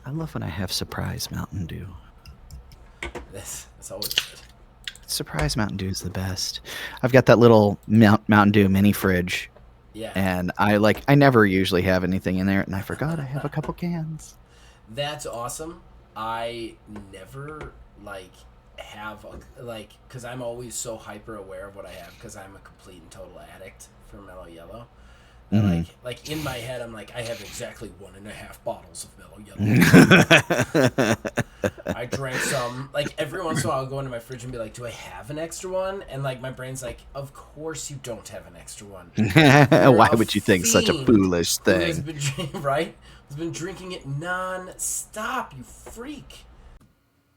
I love when I have surprise Mountain Dew. That's always good. Surprise Mountain Dew is the best. I've got that little Mountain Dew mini fridge. Yeah. And I never usually have anything in there, and I forgot I have a couple cans. That's awesome. I never because I'm always so hyper aware of what I have because I'm a complete and total addict for Mellow Yellow. Mm-hmm. Like in my head, I'm like, I have exactly 1.5 bottles of Mellow Yellow. I drank some. Like every once in a while, I'll go into my fridge and be like, do I have an extra one? And like my brain's like, of course you don't have an extra one. Why would you think such a foolish thing? Has been drinking it non-stop, you freak.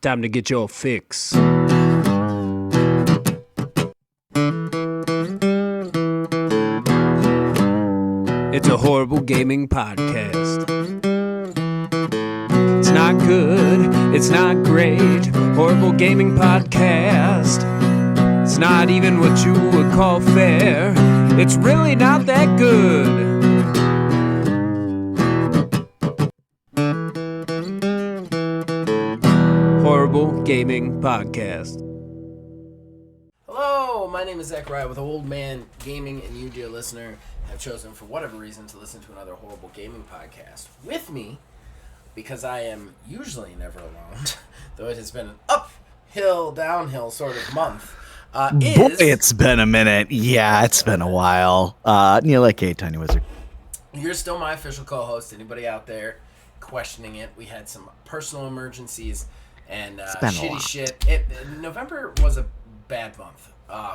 Time to get your fix. It's a horrible gaming podcast. It's not good, it's not great. Horrible gaming podcast. It's not even what you would call fair. It's really not that good. Horrible Gaming Podcast. Hello, my name is Zachariah with Old Man Gaming, and you, dear listener, have chosen for whatever reason to listen to another Horrible Gaming Podcast with me, because I am usually never alone, though it has been an uphill, downhill sort of month. It's been a minute. Yeah, it's been a while. Neil, A.K.A. Tiny Wizard. You're still my official co-host. Anybody out there questioning it? We had some personal emergencies and shitty shit. November was a bad month.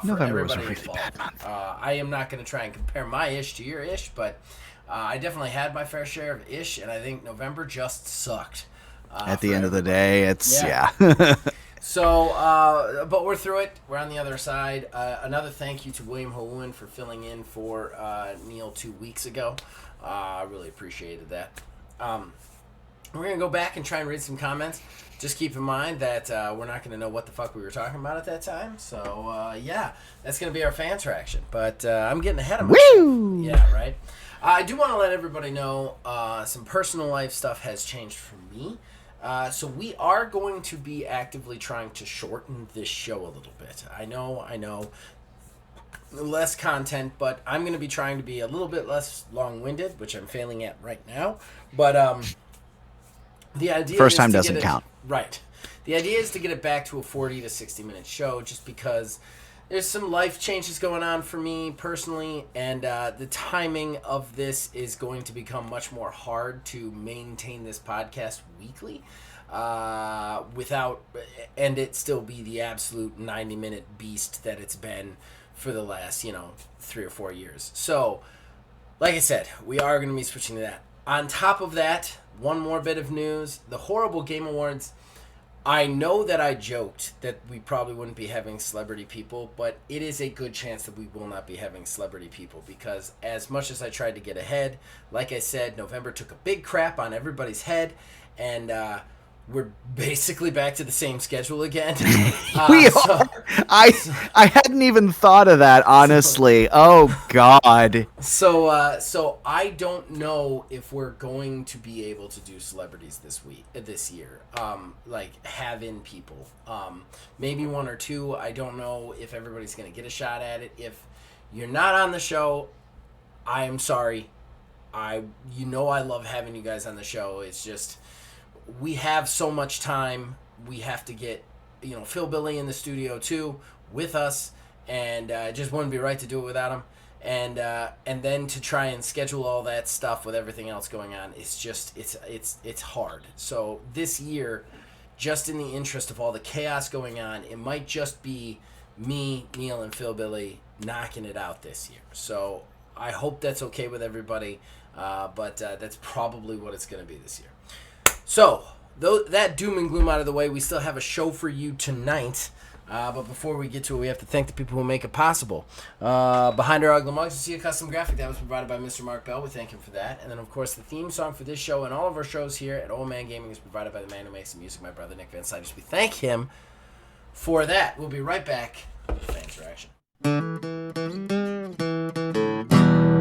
November was a really bad month. I am not going to try and compare my ish to your ish, but I definitely had my fair share of ish, and I think November just sucked. At the end of the day, it's, yeah. So, but we're through it. We're on the other side. Another thank you to William Hoon for filling in for Neil 2 weeks ago. I really appreciated that. We're going to go back and try and read some comments. Just keep in mind that we're not going to know what the fuck we were talking about at that time. So, yeah, that's going to be our fan traction. But I'm getting ahead of myself. Woo! Yeah, right? I do want to let everybody know some personal life stuff has changed for me. So we are going to be actively trying to shorten this show a little bit. I know. Less content, but I'm going to be trying to be a little bit less long-winded, which I'm failing at right now. But the idea first time doesn't count. Right. The idea is to get it back to a 40 to 60-minute show just because there's some life changes going on for me personally, and the timing of this is going to become much more hard to maintain this podcast weekly without, and it still be the absolute 90-minute beast that it's been for the last, 3 or 4 years. So, like I said, we are going to be switching to that. On top of that, one more bit of news. The Horrible Game Awards, I know that I joked that we probably wouldn't be having celebrity people, but it is a good chance that we will not be having celebrity people because as much as I tried to get ahead, like I said, November took a big crap on everybody's head, and we're basically back to the same schedule again. We are. I hadn't even thought of that, honestly. Oh, God. So I don't know if we're going to be able to do celebrities this year. Like have-in people. Maybe 1 or 2. I don't know if everybody's going to get a shot at it. If you're not on the show, I am sorry. I love having you guys on the show. It's just we have so much time. We have to get, Phil Billy in the studio too with us, and it just wouldn't be right to do it without him. And then to try and schedule all that stuff with everything else going on, it's just it's hard. So this year, just in the interest of all the chaos going on, it might just be me, Neil, and Phil Billy knocking it out this year. So I hope that's okay with everybody, but that's probably what it's going to be this year. So, though that doom and gloom out of the way, we still have a show for you tonight. But before we get to it, we have to thank the people who make it possible. Behind our ugly mugs, you see a custom graphic that was provided by Mr. Mark Bell. We thank him for that. And then, of course, the theme song for this show and all of our shows here at Old Man Gaming is provided by the man who makes the music, my brother Nick Van Slyters. We thank him for that. We'll be right back with the fan interaction.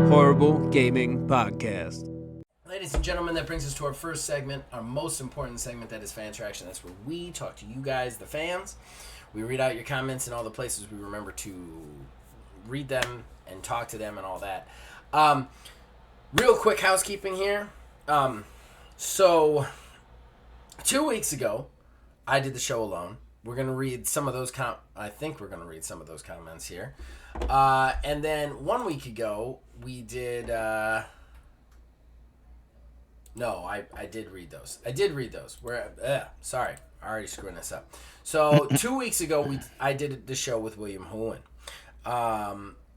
Horrible Gaming Podcast. Ladies ladies and gentlemen, that brings us to our first segment, our most important segment, that is Fan Traction. That's where we talk to you guys, the fans. We read out your comments in all the places we remember to read them and talk to them and all that. Real quick housekeeping here. So 2 weeks ago, I did the show alone. We're going to read some of those I think we're going to read some of those comments here. And then 1 week ago, we did... No, I did read those. Sorry, I already screwing this up. So 2 weeks ago, I did the show with William Hoon.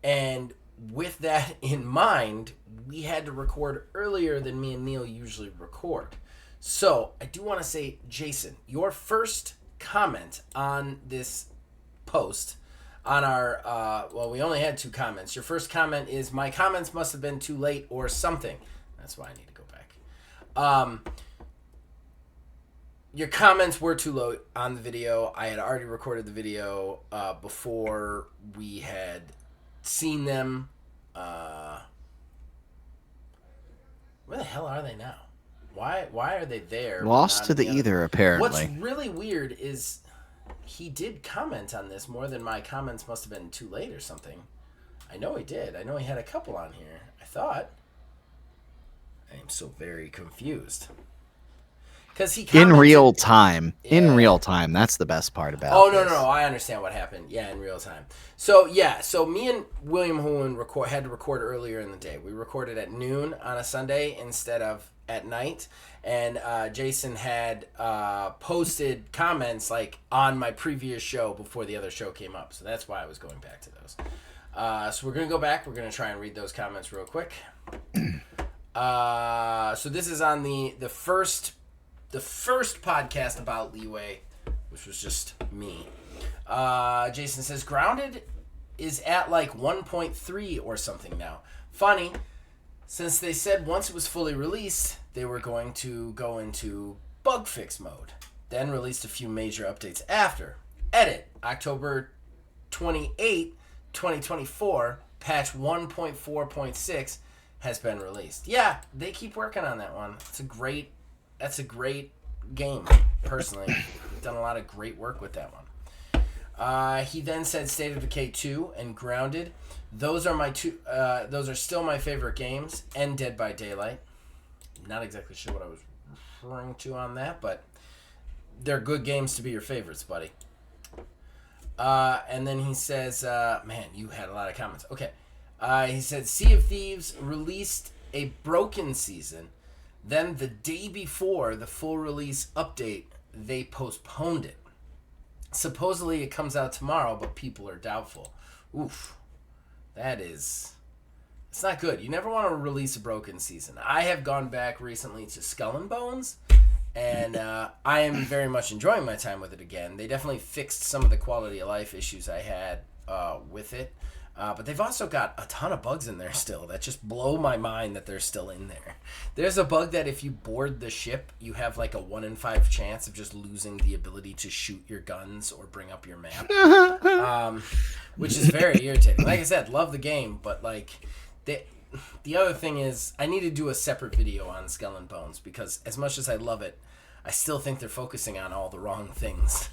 And with that in mind, we had to record earlier than me and Neil usually record. So I do want to say, Jason, your first comment on this post on our, we only had 2 comments. Your first comment is, my comments must have been too late or something. That's why I need to go back. Your comments were too low on the video. I had already recorded the video before we had seen them. Where the hell are they now? Why are they there? Lost to the ether, apparently. What's really weird is he did comment on this more than my comments must have been too late or something. I know he did. I know he had a couple on here. I thought. I am so very confused. Because he commented, in real time. Yeah. In real time. That's the best part about it. this. No. I understand what happened. Yeah, in real time. So me and William Hoon had to record earlier in the day. We recorded at noon on a Sunday instead of at night. And Jason had posted comments like on my previous show before the other show came up. So that's why I was going back to those. So we're going to go back. We're going to try and read those comments real quick. So this is on the first podcast about Leeway, which was just me. Jason says, Grounded is at like 1.3 or something now. Funny, since they said once it was fully released, they were going to go into bug fix mode. Then released a few major updates after. Edit, October 28, 2024, patch 1.4.6 has been released. Yeah, they keep working on that one. That's a great game, personally. Done a lot of great work with that one. He then said State of Decay 2 and Grounded. Those are still my favorite games, and Dead by Daylight. Not exactly sure what I was referring to on that, but they're good games to be your favorites, buddy. And then he says, man, you had a lot of comments. Okay. He said Sea of Thieves released a broken season. Then the day before the full release update, they postponed it. Supposedly it comes out tomorrow, but people are doubtful. Oof. It's not good. You never want to release a broken season. I have gone back recently to Skull and Bones, and I am very much enjoying my time with it again. They definitely fixed some of the quality of life issues I had with it. But they've also got a ton of bugs in there still that just blow my mind that they're still in there. There's a bug that if you board the ship, you have like a 1 in 5 chance of just losing the ability to shoot your guns or bring up your map, which is very irritating. Like I said, love the game, but like the other thing is I need to do a separate video on Skull and Bones because as much as I love it, I still think they're focusing on all the wrong things.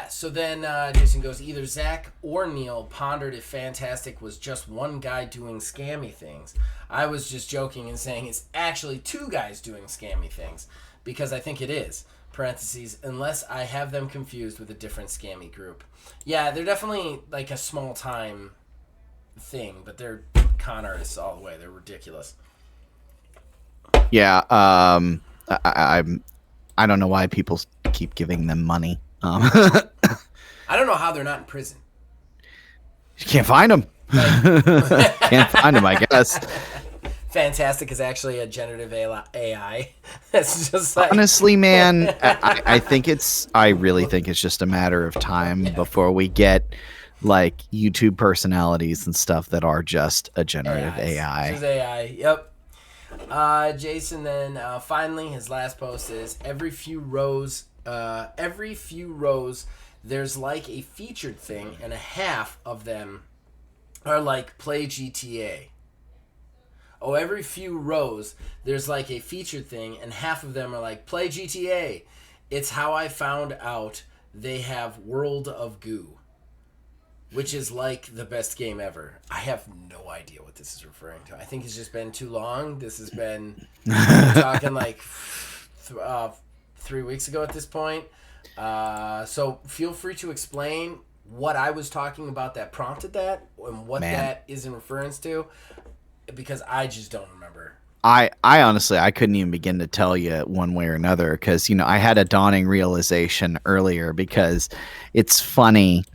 So then Jason goes, either Zach or Neil pondered if Fantastic was just one guy doing scammy things. I was just joking and saying it's actually 2 guys doing scammy things, because I think it is, parentheses, unless I have them confused with a different scammy group. Yeah, they're definitely like a small time thing, but they're con artists all the way. They're ridiculous. Yeah, I don't know why people keep giving them money. I don't know how they're not in prison. You can't find them. Can't find them, I guess. Fantastic is actually a generative AI. That's just like... Honestly, man, I really think it's just a matter of time before we get like YouTube personalities and stuff that are just a generative AI. Just AI. Yep. Jason then finally his last post is every few rows there's like a featured thing and a half of them are like play GTA. every few rows there's like a featured thing, and half of them are like play GTA. It's how I found out they have World of Goo, which is like the best game ever. I have no idea what this is referring to. I think it's just been too long. This has been we're talking like 3 weeks ago at this point. So feel free to explain what I was talking about that prompted that and what that is in reference to, because I just don't remember. I honestly, I couldn't even begin to tell you one way or another, because, I had a dawning realization earlier, because it's funny,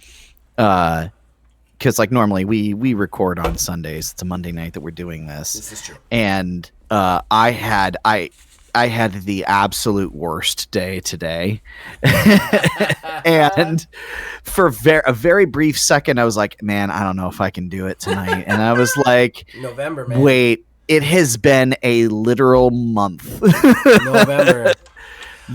because like normally we record on Sundays. It's a Monday night that we're doing this. This is true. And I had the absolute worst day today. And for a very brief second, I was like, man, I don't know if I can do it tonight. And I was like, November, man. Wait, it has been a literal month. November.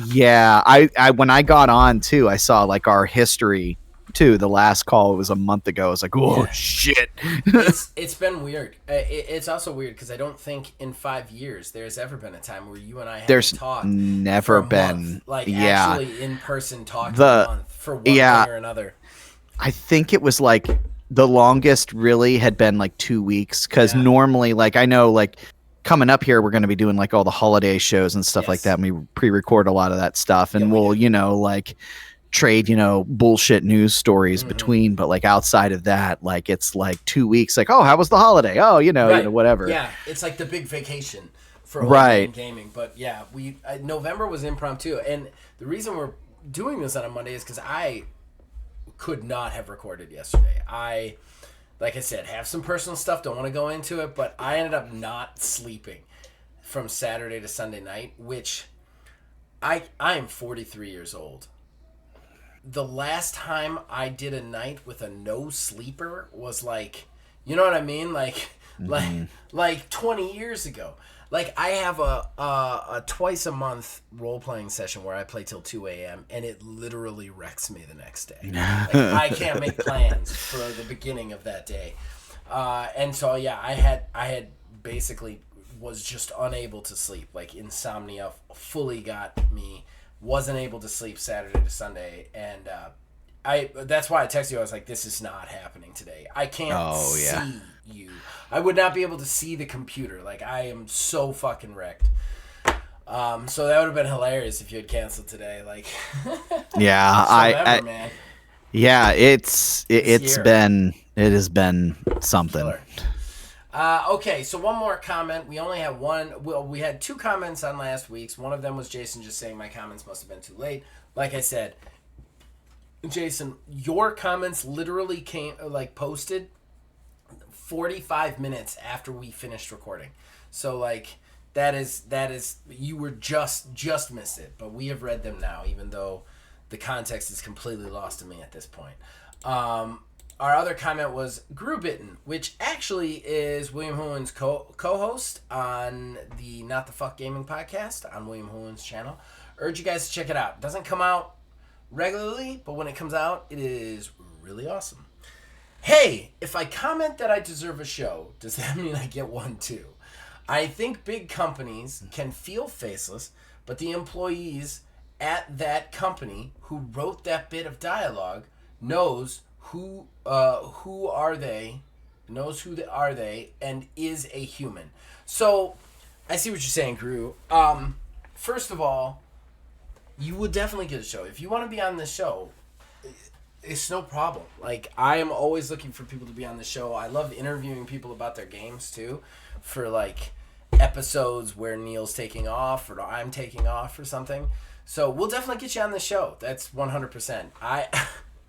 Yeah. I when I got on too, I saw like our history too. The last call was a month ago. I was like, oh shit. It's been weird. It's also weird because I don't think in 5 years there's ever been a time where you and I haven't talked. Never been month. Like actually in person talking a month for one thing or another. I think it was like the longest really had been like 2 weeks, because normally, like, I know, like, coming up here we're going to be doing like all the holiday shows and stuff like that, and we pre-record a lot of that stuff, and we'll like trade bullshit news stories between, but like outside of that, like it's like 2 weeks, like, oh, how was the holiday, whatever. Yeah, it's like the big vacation for gaming. But yeah, November was impromptu, and the reason we're doing this on a Monday is because I could not have recorded yesterday. Like I said, have some personal stuff, don't want to go into it, but I ended up not sleeping from Saturday to Sunday night, which I am 43 years old. The last time I did a night with a no sleeper was like, you know what I mean? Like 20 years ago. Like, I have a twice a month role playing session where I play till 2 a.m. and it literally wrecks me the next day. Like, I can't make plans for the beginning of that day. And so yeah, I had basically was just unable to sleep. Like, insomnia fully got me. Wasn't able to sleep Saturday to Sunday, and that's why I texted you. I was like, this is not happening today. I can't see you. I would not be able to see the computer. Like, I am so fucking wrecked. So that would have been hilarious if you had canceled today. Like, yeah, man. Yeah, it has been something. Killer. Okay, so one more comment. We only have one. Well, we had 2 comments on last week's. One of them was Jason just saying my comments must have been too late. Like I said, Jason, your comments literally came posted 45 minutes after we finished recording. So like that is you were just missed it, but we have read them now, even though the context is completely lost to me at this point. Our other comment was Grubitten, which actually is William Hoolan's co-host on the Not the Fuck Gaming podcast on William Hoolan's channel. Urge you guys to check it out. It doesn't come out regularly, but when it comes out, it is really awesome. Hey, if I comment that I deserve a show, does that mean I get one too? I think big companies can feel faceless, but the employees at that company who wrote that bit of dialogue knows who are they, and is a human. So, I see what you're saying, Gru. First of all, you would definitely get a show. If you want to be on this show, it's no problem. Like, I am always looking for people to be on the show. I love interviewing people about their games, too, for, like, episodes where Neil's taking off or I'm taking off or something. So, we'll definitely get you on the show. That's 100%.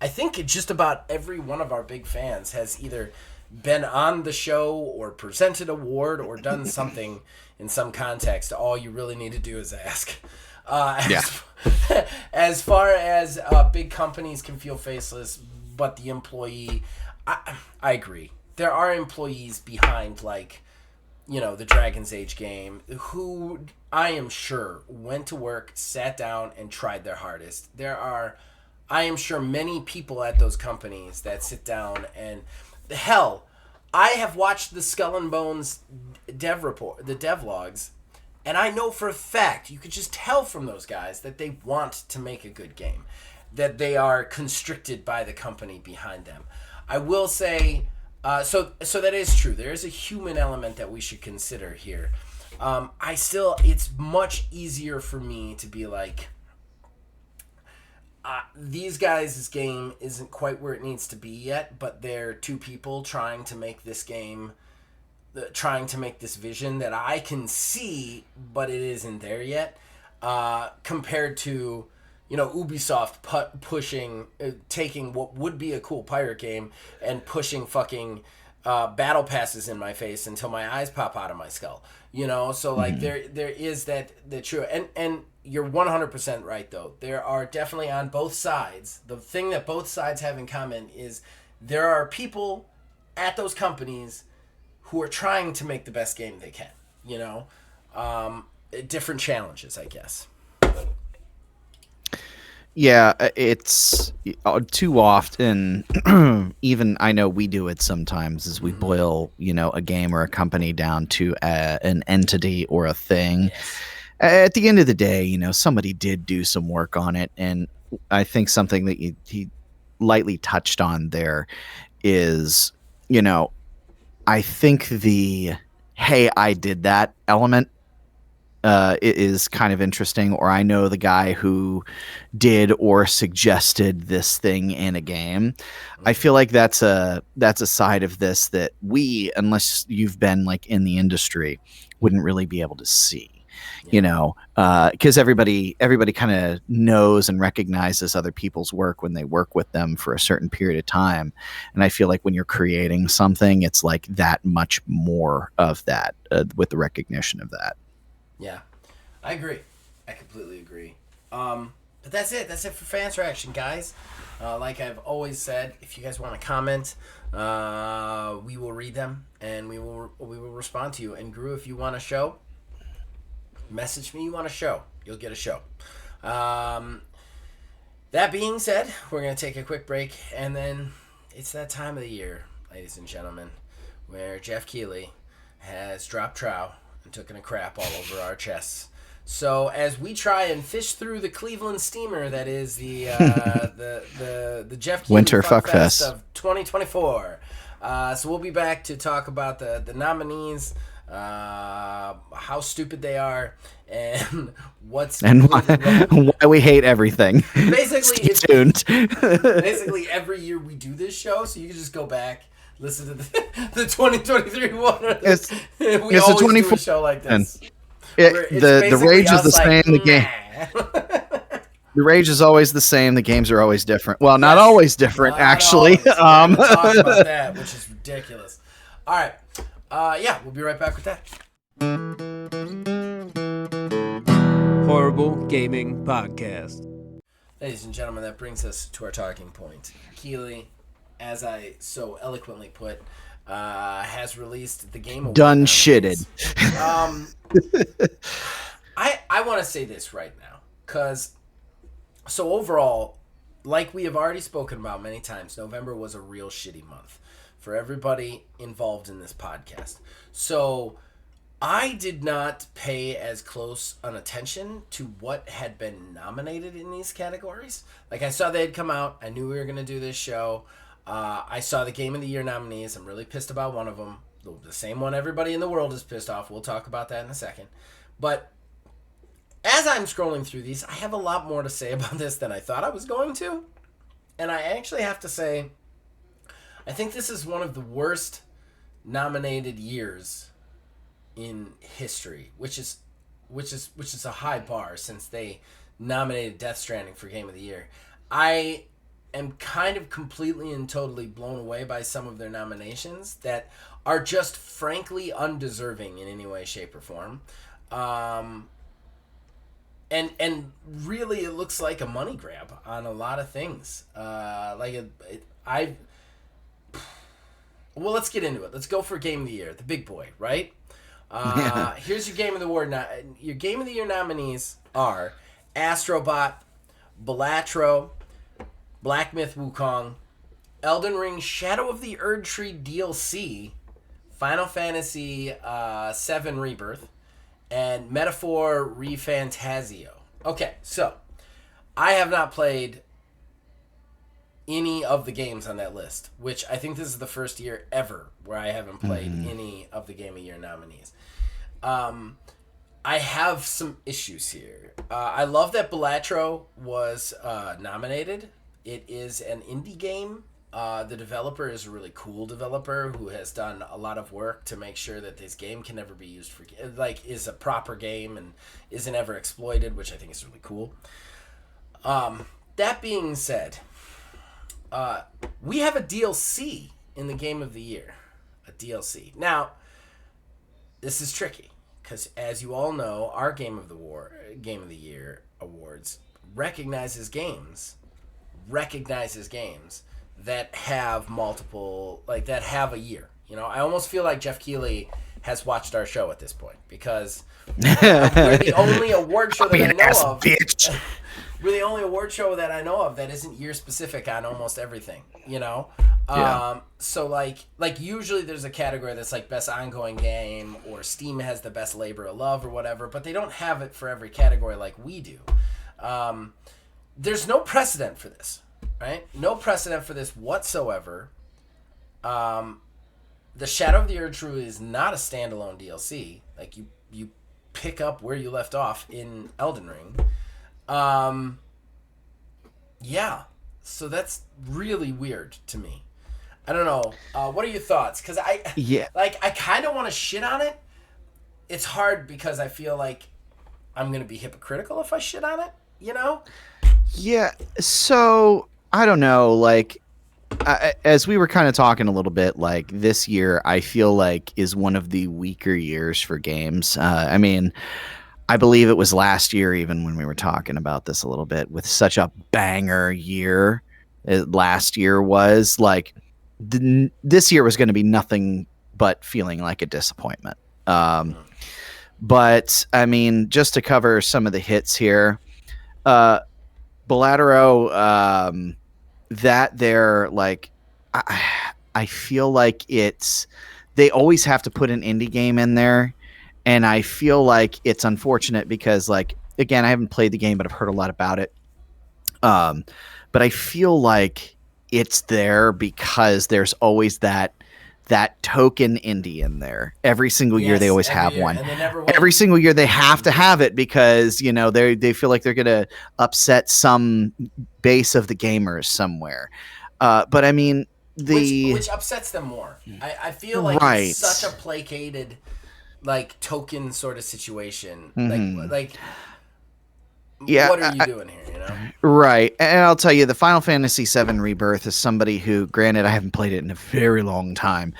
I think just about every one of our big fans has either been on the show or presented an award or done something in some context. All you really need to do is ask. As far as big companies can feel faceless, but the employee, I agree. There are employees behind, like, the Dragon's Age game who I am sure went to work, sat down, and tried their hardest. I am sure many people at those companies that sit down and, hell, I have watched the Skull and Bones dev report, the dev logs, and I know for a fact, you could just tell from those guys that they want to make a good game, that they are constricted by the company behind them. I will say, so that is true. There is a human element that we should consider here. It's much easier for me to be like, these guys' game isn't quite where it needs to be yet, but they're two people trying to make this game, trying to make this vision that I can see, but it isn't there yet, compared to, Ubisoft pushing, taking what would be a cool pirate game and pushing fucking battle passes in my face until my eyes pop out of my skull. So like there is that true, and you're 100% right though. There are definitely on both sides. The thing that both sides have in common is there are people at those companies who are trying to make the best game they can. Different challenges, I guess. Yeah, it's too often, even I know we do it sometimes, is we boil, a game or a company down to an entity or a thing. Yes. At the end of the day, somebody did do some work on it. And I think something that he lightly touched on there is, I think the, hey, I did that element is kind of interesting, or I know the guy who did or suggested this thing in a game. I feel like that's a side of this that we, unless you've been like in the industry, wouldn't really be able to see. Because everybody kind of knows and recognizes other people's work when they work with them for a certain period of time. And I feel like when you're creating something, it's like that much more of that with the recognition of that. Yeah, I agree. I completely agree. But that's it. That's it for Fans Reaction, guys. Like I've always said, if you guys want to comment, we will read them and we will respond to you. And Gru, if you want a show, message me. You want a show, you'll get a show. That being said, we're gonna take a quick break, and then it's that time of the year, ladies and gentlemen, where Jeff Keighley has dropped trow and taken a crap all over our chests. So as we try and fish through the Cleveland steamer that is the Jeff Keighley Winter Fuck Fuck Fest Fest of 2024. So we'll be back to talk about the nominees, how stupid they are, and why we hate everything. Basically, Stay tuned. Basically every year we do this show, so you can just go back, listen to the 2023 one. We always do a show like this. The rage is the same. The game. Nah. The rage is always the same. The games are always different. Well, not always different, actually. We're gonna talk about that, which is ridiculous. All right. Yeah, we'll be right back with that. Horrible Gaming Podcast. Ladies and gentlemen, that brings us to our talking point. Keighley, as I so eloquently put, has released the Game Award. Done shitted. I want to say this right now, because so overall, like we have already spoken about many times, November was a real shitty month for everybody involved in this podcast. So I did not pay as close an attention to what had been nominated in these categories. Like, I saw they had come out. I knew we were going to do this show. I saw the Game of the Year nominees. I'm really pissed about one of them. The same one everybody in the world is pissed off. We'll talk about that in a second. But as I'm scrolling through these, I have a lot more to say about this than I thought I was going to. And I actually have to say, I think this is one of the worst nominated years in history, which is a high bar since they nominated Death Stranding for Game of the Year. I am kind of completely and totally blown away by some of their nominations that are just frankly undeserving in any way, shape, or form. And really, it looks like a money grab on a lot of things. Well, let's get into it. Let's go for Game of the Year, the big boy, right? Here's your Game of the Year. Your Game of the Year nominees are Astrobot, Balatro, Black Myth Wukong, Elden Ring Shadow of the Erd Tree DLC, Final Fantasy VII Rebirth, and Metaphor ReFantazio. Okay, so I have not played any of the games on that list, which I think this is the first year ever where I haven't played any of the Game of Year nominees. I have some issues here. I love that Balatro was nominated. It is an indie game. The developer is a really cool developer who has done a lot of work to make sure that this game can never be used for, like, is a proper game and isn't ever exploited, which I think is really cool. That being said, we have a DLC in the Game of the Year. A DLC. Now, this is tricky, because as you all know, our Game of the Year awards recognizes games that have multiple, like, that have a year. You know, I almost feel like Jeff Keighley has watched our show at this point, because we're the only award show that I know of. Bitch. We're the only award show that I know of that isn't year specific on almost everything, you know? Yeah. So like usually there's a category that's like best ongoing game, or Steam has the best labor of love or whatever, but they don't have it for every category like we do. There's no precedent for this, right? No precedent for this whatsoever. The Shadow of the Erdtree is not a standalone DLC. Like, you pick up where you left off in Elden Ring. Yeah, so that's really weird to me. I don't know. What are your thoughts? Because I kind of want to shit on it. It's hard because I feel like I'm going to be hypocritical if I shit on it, you know? Yeah, so I don't know, like, as we were kind of talking a little bit, like, this year I feel like is one of the weaker years for games. I mean, I believe it was last year, even when we were talking about this a little bit, with such a banger year last year was, like, this year was going to be nothing but feeling like a disappointment. But I mean, just to cover some of the hits here, Balatro, that they're like, I feel like they always have to put an indie game in there. And I feel like it's unfortunate because, like, again, I haven't played the game, but I've heard a lot about it. But I feel like it's there because there's always that token indie in there. Every single year they always have one. And they never win. Every single year they have to have it because, you know, they feel like they're going to upset some base of the gamers somewhere. But I mean, which upsets them more. I feel like it's such a placated, like, token sort of situation. Like yeah, what are you doing here, you know? Right. And I'll tell you, the Final Fantasy VII Rebirth is somebody who, granted, I haven't played it in a very long time,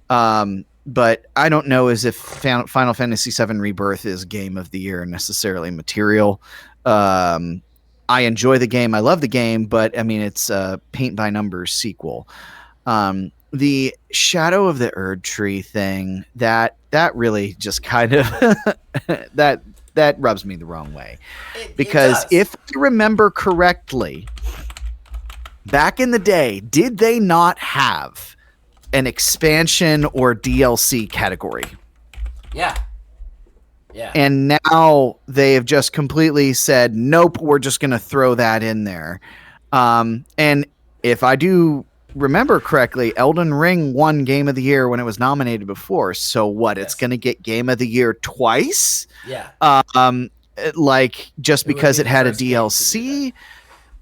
but I don't know as if Final Fantasy VII Rebirth is Game of the Year necessarily material. I enjoy the game. I love the game, but, I mean, it's a paint-by-numbers sequel. The Shadow of the Erdtree thing, that really just kind of that rubs me the wrong way. Because if I remember correctly, back in the day, did they not have an expansion or DLC category? Yeah. Yeah. And now they have just completely said, nope, we're just going to throw that in there. And if I do remember correctly, Elden Ring won Game of the Year when it was nominated before. So what? Yes. It's going to get Game of the Year twice? Yeah. Like, just because it had a DLC?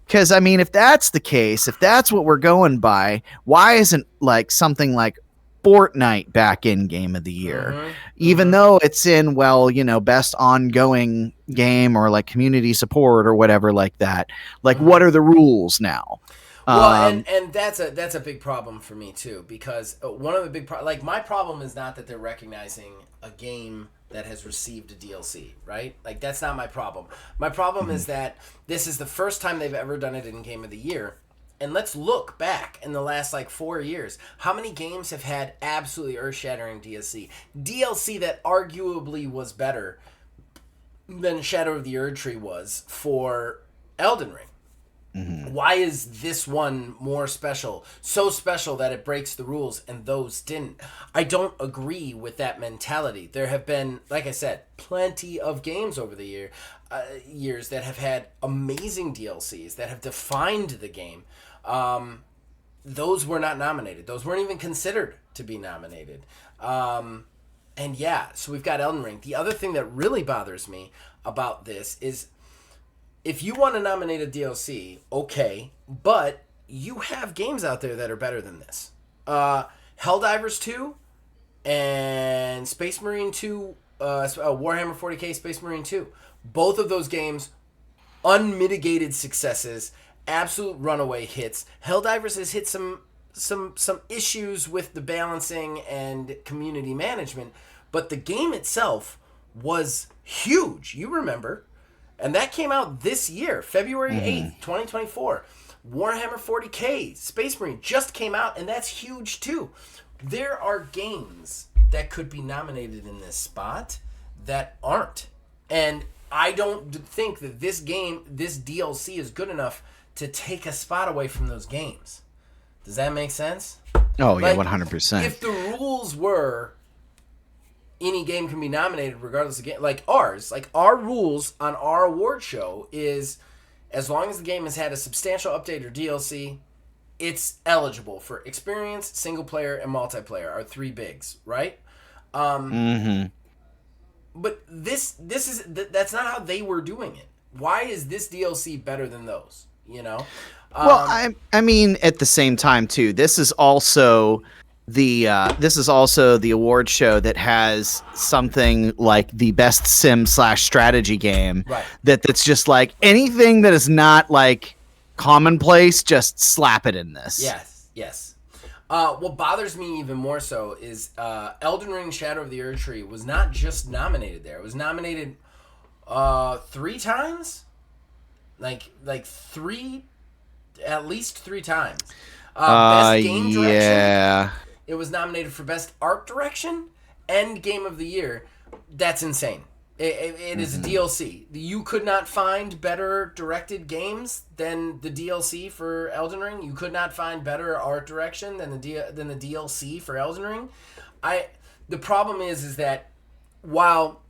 Because, I mean, if that's the case, if that's what we're going by, why isn't, like, something like Fortnite back in Game of the Year? Even though it's in, well, you know, best ongoing game or, like, community support or whatever like that. Like, what are the rules now? Well, and that's a big problem for me too, because one of the big like, my problem is not that they're recognizing a game that has received a DLC, right? Like, that's not my problem. My problem is that this is the first time they've ever done it in Game of the Year. And let's look back in the last, like, 4 years. How many games have had absolutely earth-shattering DLC? DLC that arguably was better than Shadow of the Erdtree was for Elden Ring. Why is this one more special? So special that it breaks the rules and those didn't. I don't agree with that mentality. There have been, like I said, plenty of games over the years that have had amazing DLCs that have defined the game. Those were not nominated. Those weren't even considered to be nominated. And yeah, so we've got Elden Ring. The other thing that really bothers me about this is, if you want to nominate a DLC, okay, but you have games out there that are better than this. Helldivers 2 and Space Marine 2, Warhammer 40k Space Marine 2. Both of those games, unmitigated successes, absolute runaway hits. Helldivers has hit some issues with the balancing and community management, but the game itself was huge. You remember. And that came out this year, February 8th, 2024. Warhammer 40k, Space Marine just came out, and that's huge too. There are games that could be nominated in this spot that aren't. And I don't think that this DLC is good enough to take a spot away from those games. Does that make sense? Oh, yeah, 100%. If the rules were any game can be nominated regardless of game, like ours, like our rules on our award show is, as long as the game has had a substantial update or DLC, it's eligible for experience, single player, and multiplayer, our three bigs, right? But that's not how they were doing it. Why is this DLC better than those? You know? Well, I mean, at the same time too, this is also the award show that has something like the best sim/strategy game. Right. That's just like anything that is not like commonplace, just slap it in this. Yes. What bothers me even more so is Elden Ring Shadow of the Erdtree was not just nominated there. It was nominated 3 times? At least 3 times. Best game direction. Yeah. It was nominated for Best Art Direction and Game of the Year. That's insane. It is a DLC. You could not find better directed games than the DLC for Elden Ring. You could not find better art direction than the DLC for Elden Ring. The problem is that while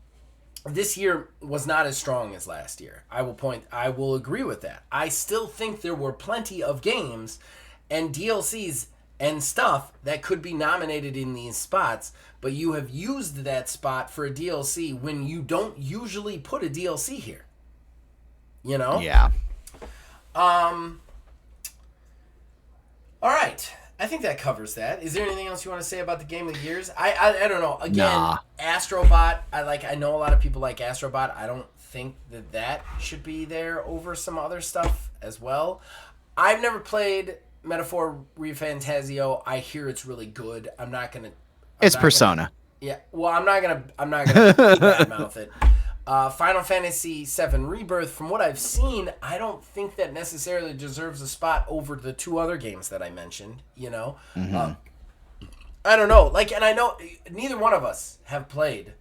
this year was not as strong as last year, I will agree with that. I still think there were plenty of games and DLCs and stuff that could be nominated in these spots, but you have used that spot for a DLC when you don't usually put a DLC here. You know? Yeah. All right. I think that covers that. Is there anything else you want to say about the Game of the Years? I don't know. Again, Nah. Astrobot. I know a lot of people like Astrobot. I don't think that should be there over some other stuff as well. I've never played Metaphor Refantasio. I hear it's really good. It's Persona. Yeah. Well, I'm not gonna badmouth it. Final Fantasy VII Rebirth, from what I've seen, I don't think that necessarily deserves a spot over the 2 other games that I mentioned, you know? I don't know. And I know neither one of us have played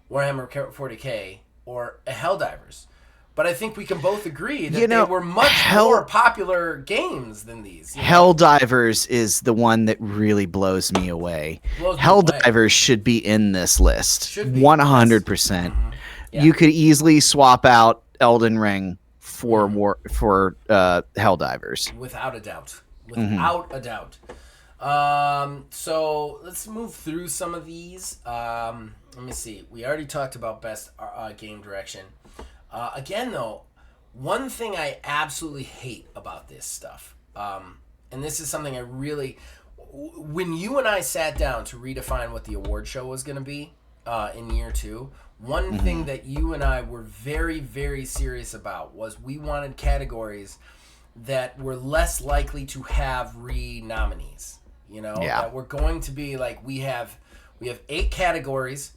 Warhammer 40k or Helldivers, but I think we can both agree that they were much more popular games than these. Helldivers is the one that really blows me away. Helldivers should be in this list. 100%. Yeah. You could easily swap out Elden Ring for Helldivers. Without a doubt. A doubt. So let's move through some of these. Let me see. We already talked about best game direction. Again, though, one thing I absolutely hate about this stuff, and this is something I really... When you and I sat down to redefine what the award show was going to be in year 2... One thing that you and I were very, very serious about was we wanted categories that were less likely to have re-nominees. You know, that we're going to be like, we have 8 categories,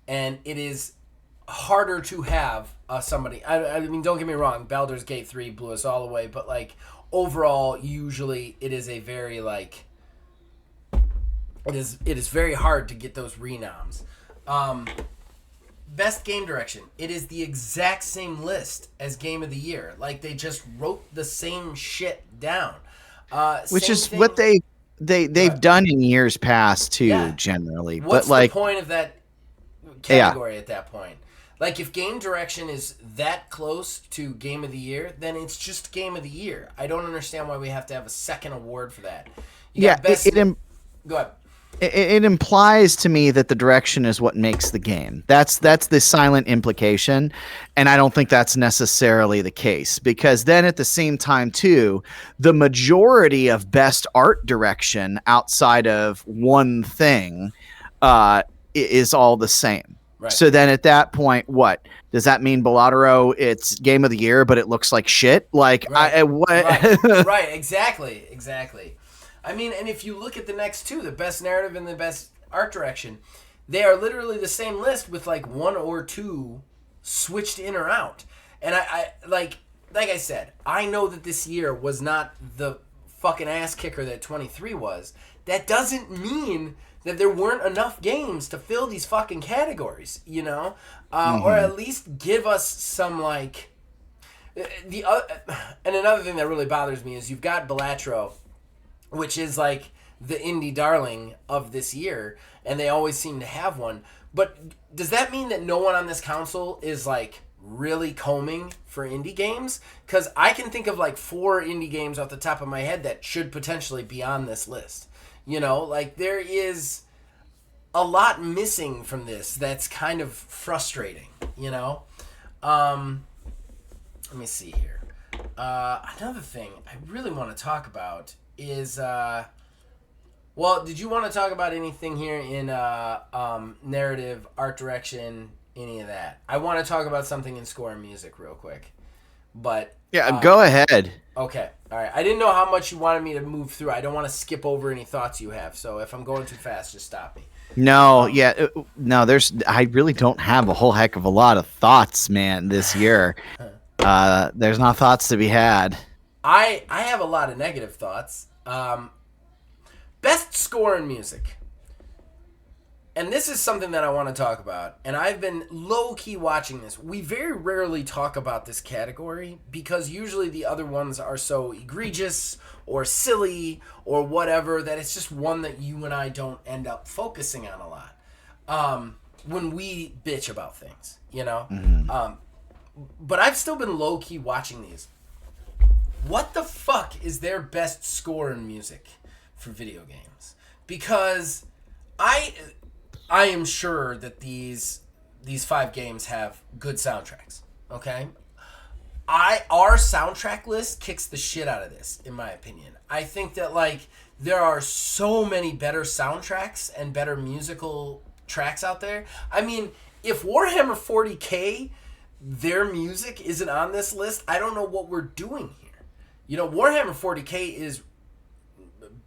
and it is harder to have somebody. I mean, don't get me wrong, Baldur's Gate 3 blew us all away, but overall, usually it is a very it is very hard to get those renoms. Best game direction. It is the exact same list as game of the year. Like they just wrote the same shit down. Which Same is thing, what they've done in years past too, Yeah. generally. What's but like, the point of that category at that point? Like if game direction is that close to game of the year, then it's just game of the year. I don't understand why we have to have a second award for that. You got best. Go ahead. It implies to me that the direction is what makes the game. That's the silent implication, and I don't think that's necessarily the case, because then at the same time too, the majority of best art direction outside of one thing is all the same. Right. So then at that point, what does that mean? Balatro, it's game of the year, but it looks like shit. Like Right. what? Right. Exactly. I mean, and if you look at the next two, the best narrative and the best art direction, they are literally the same list with like one or two switched in or out. And I like I said, I know that this year was not the fucking ass kicker that 23 was. That doesn't mean that there weren't enough games to fill these fucking categories, you know, or at least give us some like and another thing that really bothers me is you've got Balatro, which is like the indie darling of this year, and they always seem to have one. But does that mean that no one on this council is like really combing for indie games? Because I can think of like 4 indie games off the top of my head that should potentially be on this list. You know, like there is a lot missing from this that's kind of frustrating, you know? Let me see here. Another thing I really want to talk about is well, did you want to talk about anything here in narrative, art direction, any of that? I want to talk about something in score and music real quick, but Yeah, go ahead. Okay, all right. I didn't know how much you wanted me to move through. I don't want to skip over any thoughts you have, so if I'm going too fast, just stop me. No, I really don't have a whole heck of a lot of thoughts, man, this year. There's not thoughts to be had. I have a lot of negative thoughts. Best score in music. And this is something that I want to talk about. And I've been low-key watching this. We very rarely talk about this category because usually the other ones are so egregious or silly or whatever that it's just one that you and I don't end up focusing on a lot when we bitch about things, you know? Mm-hmm. But I've still been low-key watching these. What the fuck is their best score in music for video games? Because I am sure that these 5 games have good soundtracks. Okay, our soundtrack list kicks the shit out of this, in my opinion. I think that like there are so many better soundtracks and better musical tracks out there. I mean, if Warhammer 40K, their music isn't on this list, I don't know what we're doing here. You know, Warhammer 40K is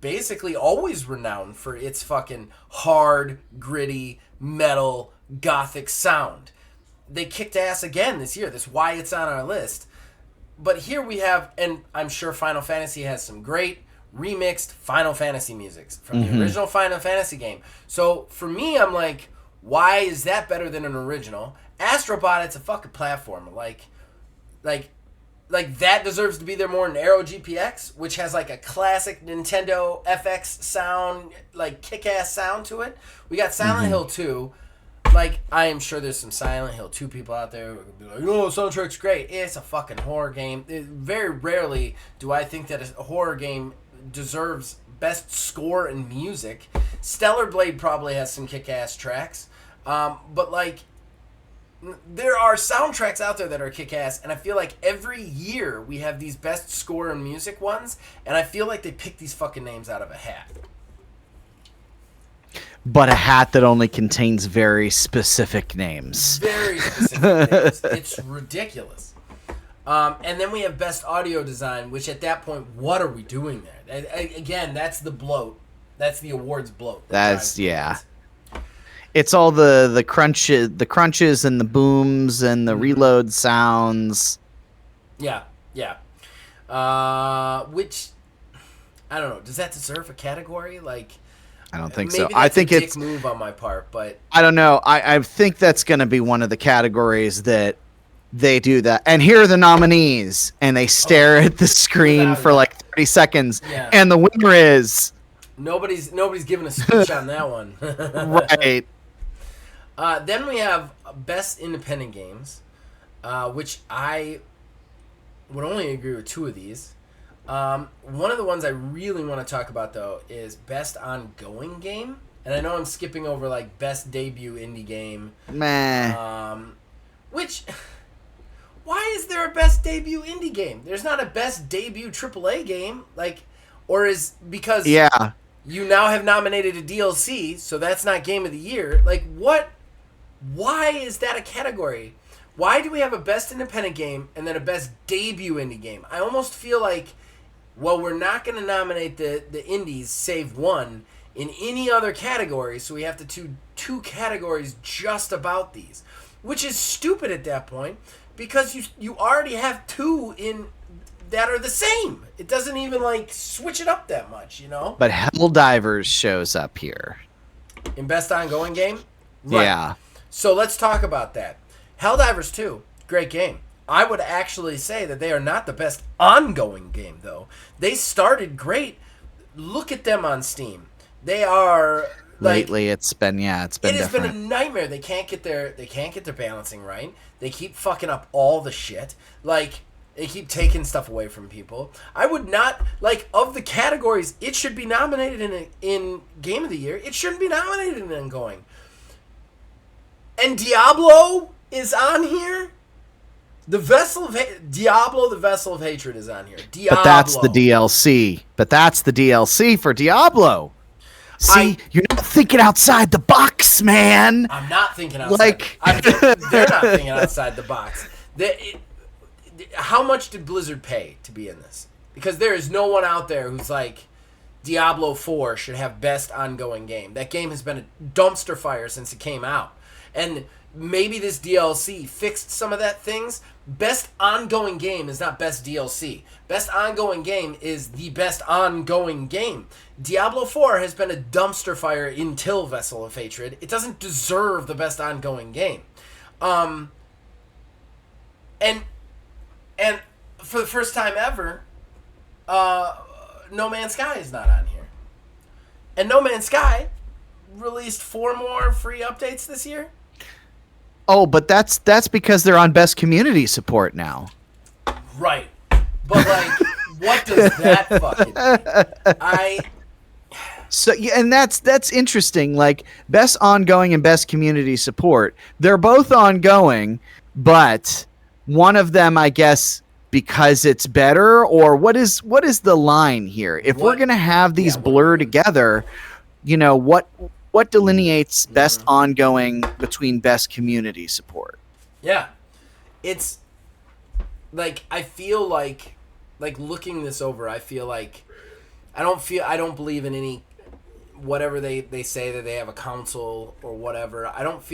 basically always renowned for its fucking hard, gritty, metal, gothic sound. They kicked ass again this year. That's why it's on our list. But here we have, and I'm sure Final Fantasy has some great remixed Final Fantasy music from the original Final Fantasy game. So for me, I'm like, why is that better than an original? Astrobot, it's a fucking platformer. Like that deserves to be there more than Aero GPX, which has like a classic Nintendo FX sound, like kick-ass sound to it. We got Silent Hill 2. Like, I am sure there's some Silent Hill 2 people out there who are going to be like, oh, the soundtrack's great. It's a fucking horror game. Very rarely do I think that a horror game deserves best score and music. Stellar Blade probably has some kick-ass tracks. But, like, there are soundtracks out there that are kick-ass, and I feel like every year we have these best score and music ones, and I feel like they pick these fucking names out of a hat. But a hat that only contains very specific names. Very specific names. It's ridiculous. And then we have best audio design, which at that point, what are we doing there? Again, that's the bloat. That's the awards bloat. That's, yeah. It's all the crunches and the booms and the reload sounds. Yeah. Which, I don't know. Does that deserve a category? Like, I don't think Maybe so. that's I think a dick it's move on my part, but I don't know. I think that's going to be one of the categories that they do that. And here are the nominees, and they stare at the screen Without a for doubt. like 30 seconds, Yeah. and the winner is nobody's giving a speech on that one. right. Then we have best independent games, which I would only agree with 2 of these. One of the ones I really want to talk about though is best ongoing game, and I know I'm skipping over like best debut indie game. Meh. Which, why is there a best debut indie game? There's not a best debut AAA game, like, or is because Yeah. you now have nominated a DLC, so that's not game of the year. Like, what? Why is that a category? Why do we have a best independent game and then a best debut indie game? I almost feel like, well, we're not going to nominate the indies, save one, in any other category, so we have to do 2 categories just about these. Which is stupid at that point, because you already have 2 in that are the same. It doesn't even, like, switch it up that much, you know? But Helldivers shows up here. In best ongoing game? Right. Yeah. So let's talk about that. Helldivers 2, great game. I would actually say that they are not the best ongoing game, though. They started great. Look at them on Steam. They are Lately, it's been it has different. been a nightmare. They can't get their balancing right. They keep fucking up all the shit. Like, they keep taking stuff away from people. I would not, like, of the categories, it should be nominated in Game of the Year. It shouldn't be nominated in ongoing. And Diablo is on here. Diablo, the Vessel of Hatred is on here. Diablo. But that's the DLC. But that's the DLC for Diablo. See, you're not thinking outside the box, man. I'm not thinking outside. Like, they're not thinking outside the box. How much did Blizzard pay to be in this? Because there is no one out there who's like, Diablo 4 should have best ongoing game. That game has been a dumpster fire since it came out. And maybe this DLC fixed some of that things. Best ongoing game is not best DLC. Best ongoing game is the best ongoing game. Diablo 4 has been a dumpster fire until Vessel of Hatred. It doesn't deserve the best ongoing game. And for the first time ever, No Man's Sky is not on here. And No Man's Sky released 4 more free updates this year. Oh, but that's because they're on best community support now. Right. But, like, what does that fucking mean? So yeah, and that's interesting. Like, best ongoing and best community support, they're both ongoing, but one of them, I guess, because it's better, or what is the line here? If we're gonna have these blur together, you know, what delineates best ongoing between best community support? Yeah. It's like, I feel like looking this over, I feel like I don't believe in any whatever they say that they have a council or whatever. I don't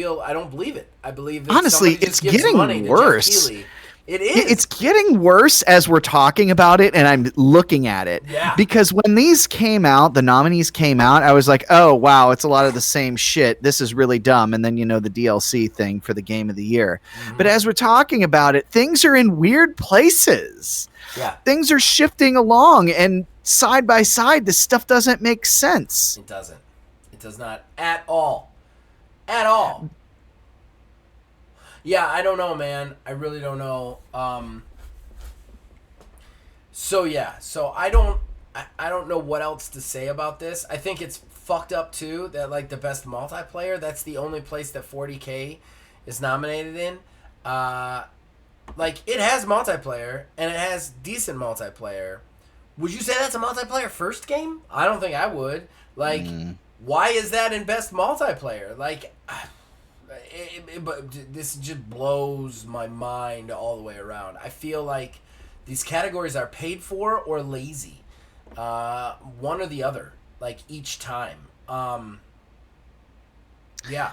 believe it. I believe that honestly, somebody it's just gives getting money to worse. Jeff Keighley. It is. It's getting worse as we're talking about it, and I'm looking at it. Yeah. Because when these came out, the nominees came out, I was like, oh, wow, it's a lot of the same shit. This is really dumb. And then, you know, the DLC thing for the Game of the Year. Mm-hmm. But as we're talking about it, things are in weird places. Yeah. Things are shifting along, and side by side, this stuff doesn't make sense. It doesn't. It does not at all. At all. Yeah, I don't know, man. I really don't know. So I don't know what else to say about this. I think it's fucked up too that, like, the best multiplayer, that's the only place that 40K is nominated in. Like, it has multiplayer and it has decent multiplayer. Would you say that's a multiplayer first game? I don't think I would. Like, why is that in best multiplayer? Like, but this just blows my mind all the way around. I feel like these categories are paid for or lazy, one or the other, like, each time. Yeah.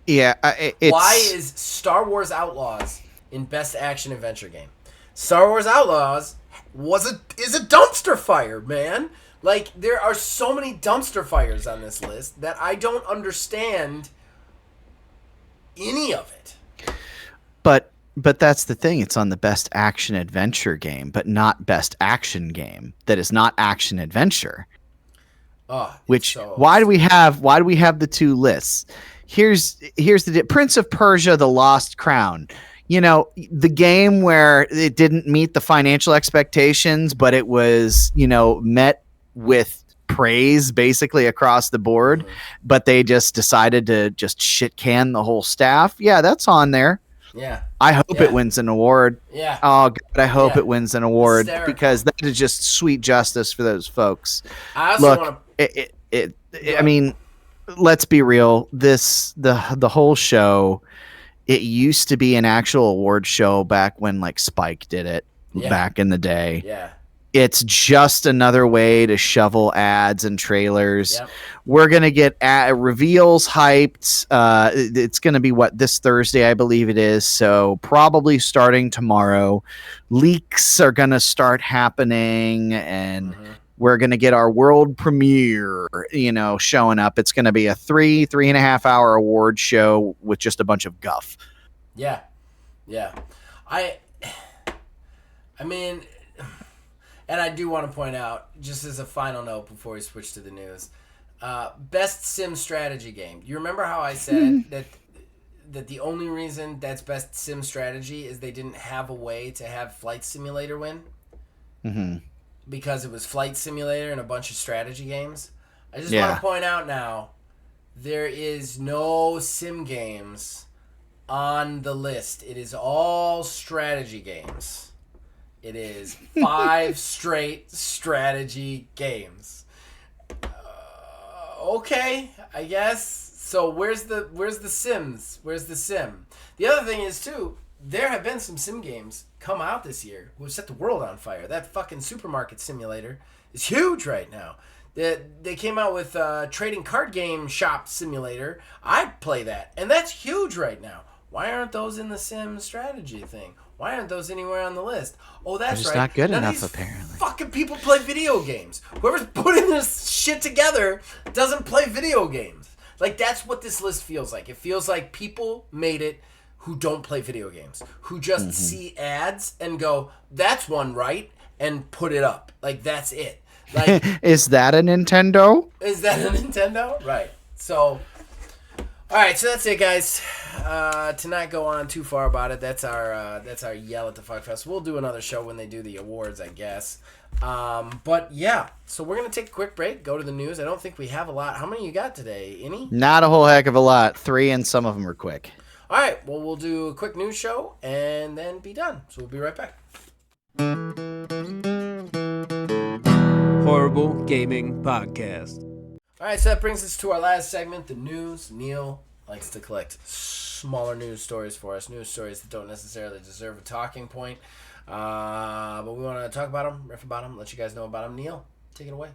Why is Star Wars Outlaws in best action adventure game? Star Wars Outlaws is a dumpster fire, man. Like, there are so many dumpster fires on this list that I don't understand any of it. But that's the thing. It's on the best action adventure game, but not best action game. That is not action adventure. Why do we have the two lists? Here's the Prince of Persia: The Lost Crown. You know, the game where it didn't meet the financial expectations, but it was, you know, met with praise basically across the board. Mm-hmm. But they just decided to just shit can the whole staff. Yeah, that's on there. Yeah. I hope it wins an award. Yeah. Oh, God, I hope it wins an award Hysterical. Because that is just sweet justice for those folks. I also want to. I mean, let's be real. The whole show. It used to be an actual award show back when like Spike did it back in the day. Yeah. It's just another way to shovel ads and trailers. Yep. We're going to get reveals hyped. It's going to be this Thursday, I believe it is. So probably starting tomorrow. Leaks are going to start happening and we're going to get our world premiere, you know, showing up. It's going to be a 3.5 hour award show with just a bunch of guff. Yeah. Yeah. I mean, and I do want to point out, just as a final note before we switch to the news, best sim strategy game. You remember how I said that the only reason that's best sim strategy is they didn't have a way to have Flight Simulator win? Mm-hmm. Because it was Flight Simulator and a bunch of strategy games. I just want to point out now, there is no sim games on the list. It is all strategy games. It is 5 straight strategy games. Okay, I guess. So where's the Sims? Where's the sim? The other thing is too, there have been some sim games come out this year who have set the world on fire. That fucking supermarket simulator is huge right now. They came out with trading card game shop simulator. I play that, and that's huge right now. Why aren't those in the sim strategy thing? Why aren't those anywhere on the list? Oh, that's right. Not good None enough, of these apparently. Fucking people play video games. Whoever's putting this shit together doesn't play video games. Like, that's what this list feels like. It feels like people made it who don't play video games, who just see ads and go, "That's one, right?" and put it up. Like, that's it. Like, is that a Nintendo? Is that a Nintendo? Right. So, all right. So that's it, guys. To not go on too far about it, that's our yell at the Fuck Fest. We'll do another show when they do the awards, I guess. But yeah, so we're gonna take a quick break, go to the news. I don't think we have a lot. How many you got today? Any? Not a whole heck of a lot. 3, and some of them are quick. All right. Well, we'll do a quick news show and then be done. So we'll be right back. Horrible Gaming Podcast. All right, so that brings us to our last segment, the news. Neil likes to collect smaller news stories for us, news stories that don't necessarily deserve a talking point. But we want to talk about them, riff about them, let you guys know about them. Neil, take it away.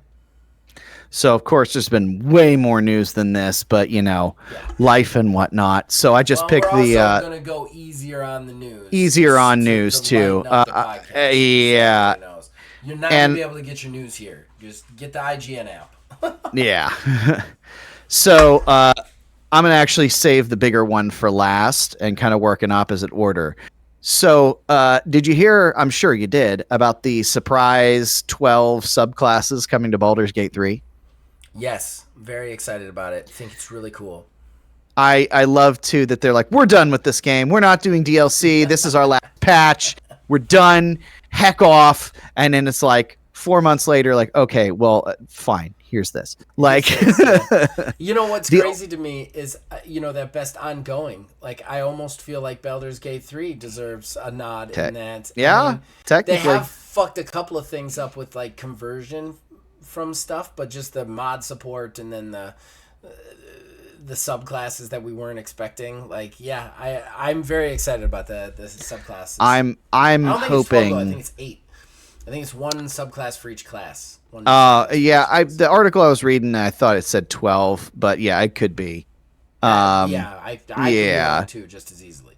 So, of course, there's been way more news than this, but, you know, life and whatnot. So I just picked we're the... also going to go easier on the news. Easier on news, too. Yeah. You're not going to be able to get your news here. Just get the IGN app. Yeah. So I'm going to actually save the bigger one for last and kind of work in opposite order. So did you hear, I'm sure you did, about the surprise 12 subclasses coming to Baldur's Gate 3? Yes. Very excited about it. I think it's really cool. I love, too, that they're like, we're done with this game. We're not doing DLC. This is our last patch. We're done. Heck off. And then it's like 4 months later, like, okay, well, fine. Here's this. Like, you know what's crazy to me is, that best ongoing. Like, I almost feel like Baldur's Gate 3 deserves a nod in that. Yeah, I mean, technically. They have fucked a couple of things up with, like, conversion from stuff, but just the mod support and then the subclasses that we weren't expecting. Like, yeah, I'm very excited about the subclasses. I'm hoping. I think it's 8. I think it's one subclass for each class. Yeah. The article I was reading, I thought it said 12, but yeah, it could be. I could be wrong too, just as easily.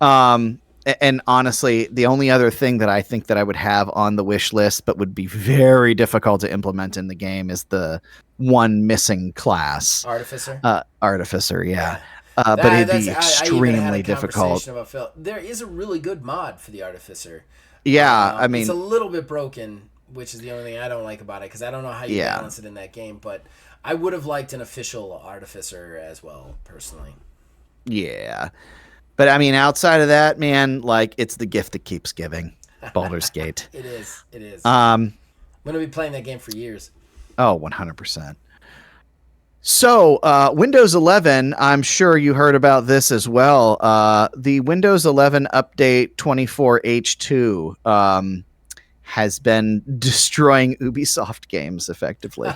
And honestly, the only other thing that I think that I would have on the wish list, but would be very difficult to implement in the game, is the one missing class. Artificer. Artificer, yeah. Yeah. But it'd be I even had extremely a difficult. conversation about Phil. There is a really good mod for the Artificer. Yeah, I mean, it's a little bit broken, which is the only thing I don't like about it, because I don't know how you balance it in that game. But I would have liked an official Artificer as well, personally. Yeah. But I mean, outside of that, man, like, it's the gift that keeps giving. Baldur's Gate. It is. I'm going to be playing that game for years. Oh, 100%. So, Windows 11, I'm sure you heard about this as well. The Windows 11 update 24H2 has been destroying Ubisoft games effectively.